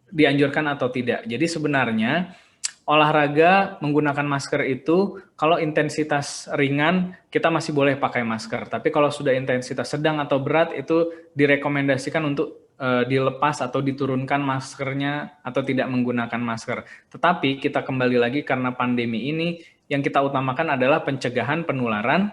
dianjurkan atau tidak. Jadi sebenarnya olahraga menggunakan masker itu kalau intensitas ringan kita masih boleh pakai masker. Tapi kalau sudah intensitas sedang atau berat itu direkomendasikan untuk dilepas atau diturunkan maskernya atau tidak menggunakan masker. Tetapi kita kembali lagi karena pandemi ini yang kita utamakan adalah pencegahan penularan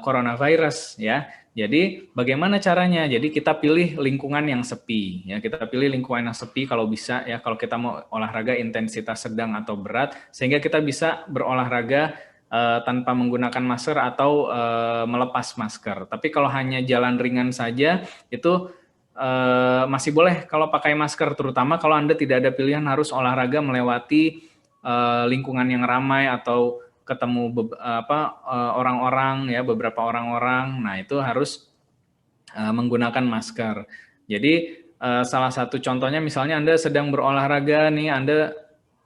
coronavirus ya. Jadi bagaimana caranya? Jadi kita pilih lingkungan yang sepi ya. Kita pilih lingkungan yang sepi kalau bisa ya. Kalau kita mau olahraga intensitas sedang atau berat sehingga kita bisa berolahraga tanpa menggunakan masker atau melepas masker. Tapi kalau hanya jalan ringan saja itu masih boleh kalau pakai masker, terutama kalau Anda tidak ada pilihan harus olahraga melewati lingkungan yang ramai atau ketemu orang-orang ya, beberapa orang-orang. Nah, itu harus menggunakan masker. Jadi salah satu contohnya misalnya Anda sedang berolahraga nih, Anda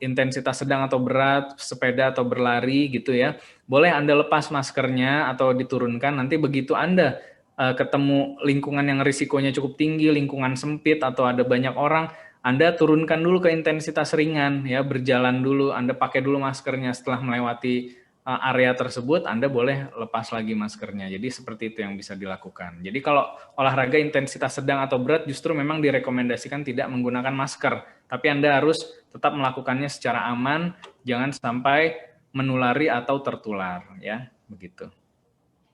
intensitas sedang atau berat, sepeda atau berlari gitu ya. Boleh Anda lepas maskernya atau diturunkan, nanti begitu Anda ketemu lingkungan yang risikonya cukup tinggi, lingkungan sempit atau ada banyak orang, Anda turunkan dulu ke intensitas ringan ya, berjalan dulu, Anda pakai dulu maskernya. Setelah melewati area tersebut, Anda boleh lepas lagi maskernya. Jadi seperti itu yang bisa dilakukan. Jadi kalau olahraga intensitas sedang atau berat justru memang direkomendasikan tidak menggunakan masker, tapi Anda harus tetap melakukannya secara aman, jangan sampai menulari atau tertular ya, begitu.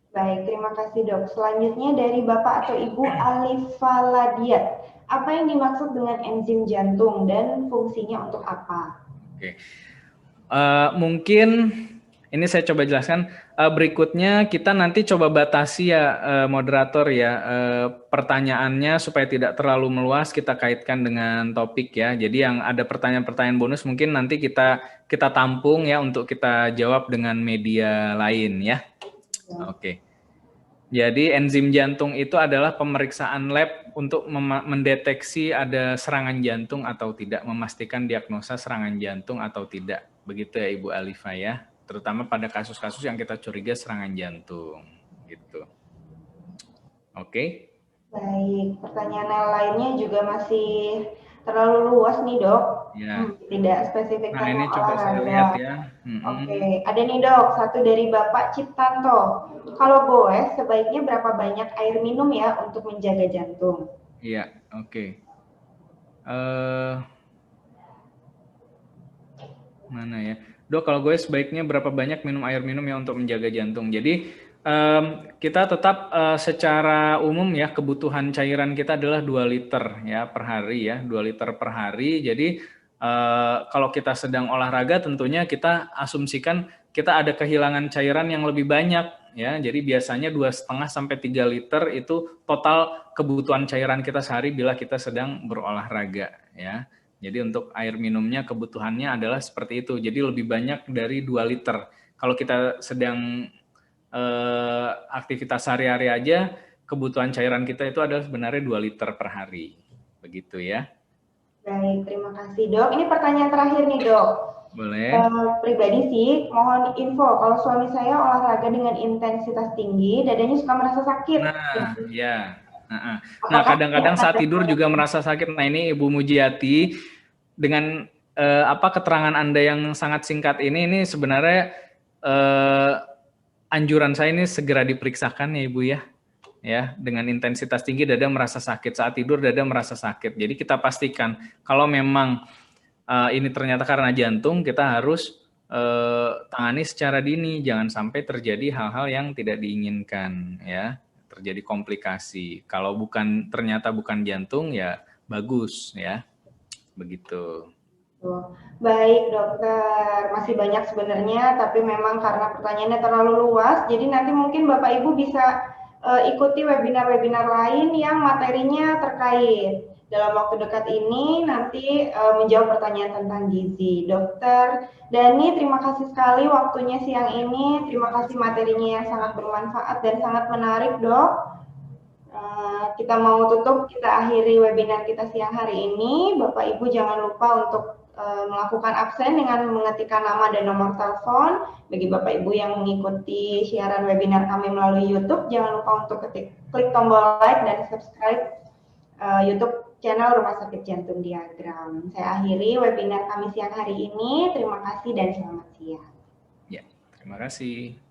Baik, terima kasih dok. Selanjutnya dari Bapak atau Ibu Alifa Ladia. Apa yang dimaksud dengan enzim jantung dan fungsinya untuk apa? Oke. Mungkin ini saya coba jelaskan. Berikutnya kita nanti coba batasi ya moderator ya pertanyaannya supaya tidak terlalu meluas, kita kaitkan dengan topik ya. Jadi yang ada pertanyaan-pertanyaan bonus mungkin nanti kita tampung ya untuk kita jawab dengan media lain ya. Oke. Jadi enzim jantung itu adalah pemeriksaan lab untuk mendeteksi ada serangan jantung atau tidak, memastikan diagnosa serangan jantung atau tidak. Begitu ya Ibu Alifa ya, terutama pada kasus-kasus yang kita curiga serangan jantung gitu. Oke. Baik, pertanyaan lainnya juga masih terlalu luas nih dok. Ya. Tidak spesifik nah ini coba saya lihat ya. Oke, ada nih dok, satu dari Bapak Ciptanto. Kalau goes, sebaiknya berapa banyak air minum ya untuk menjaga jantung? Iya, oke. Mana ya? Dok, kalau gue sebaiknya berapa banyak minum air minum ya untuk menjaga jantung. Jadi kita tetap secara umum ya kebutuhan cairan kita adalah 2 liter ya per hari ya, 2 liter per hari. Jadi kalau kita sedang olahraga tentunya kita asumsikan kita ada kehilangan cairan yang lebih banyak ya. Jadi biasanya 2,5 sampai 3 liter itu total kebutuhan cairan kita sehari bila kita sedang berolahraga ya. Jadi untuk air minumnya kebutuhannya adalah seperti itu. Jadi lebih banyak dari 2 liter. Kalau kita sedang aktivitas sehari-hari aja, kebutuhan cairan kita itu adalah sebenarnya 2 liter per hari. Begitu ya. Baik, terima kasih dok. Ini pertanyaan terakhir nih dok. Boleh. Pribadi sih, mohon info. Kalau suami saya olahraga dengan intensitas tinggi, dadanya suka merasa sakit. Nah, ya. Nah, kadang-kadang saat tidur juga merasa sakit. Nah, ini Ibu Mujiati, dengan keterangan Anda yang sangat singkat ini sebenarnya anjuran saya ini segera diperiksakan ya Ibu ya. Ya, dengan intensitas tinggi dada merasa sakit, saat tidur dada merasa sakit. Jadi kita pastikan kalau memang ini ternyata karena jantung, kita harus tangani secara dini, jangan sampai terjadi hal-hal yang tidak diinginkan ya, terjadi komplikasi. Kalau ternyata bukan jantung ya bagus ya, begitu. Baik dokter, masih banyak sebenarnya, tapi memang karena pertanyaannya terlalu luas, jadi nanti mungkin Bapak Ibu bisa ikuti webinar-webinar lain yang materinya terkait. Dalam waktu dekat ini nanti menjawab pertanyaan tentang gizi. Dokter Dani, terima kasih sekali waktunya siang ini, terima kasih materinya yang sangat bermanfaat dan sangat menarik dok. Kita mau tutup, kita akhiri webinar kita siang hari ini. Bapak Ibu jangan lupa untuk melakukan absen dengan mengetikkan nama dan nomor telepon. Bagi Bapak Ibu yang mengikuti siaran webinar kami melalui YouTube, jangan lupa untuk klik tombol like dan subscribe YouTube channel Rumah Sakit Jantung Diagram. Saya akhiri webinar kami siang hari ini. Terima kasih dan selamat siang. Ya, terima kasih.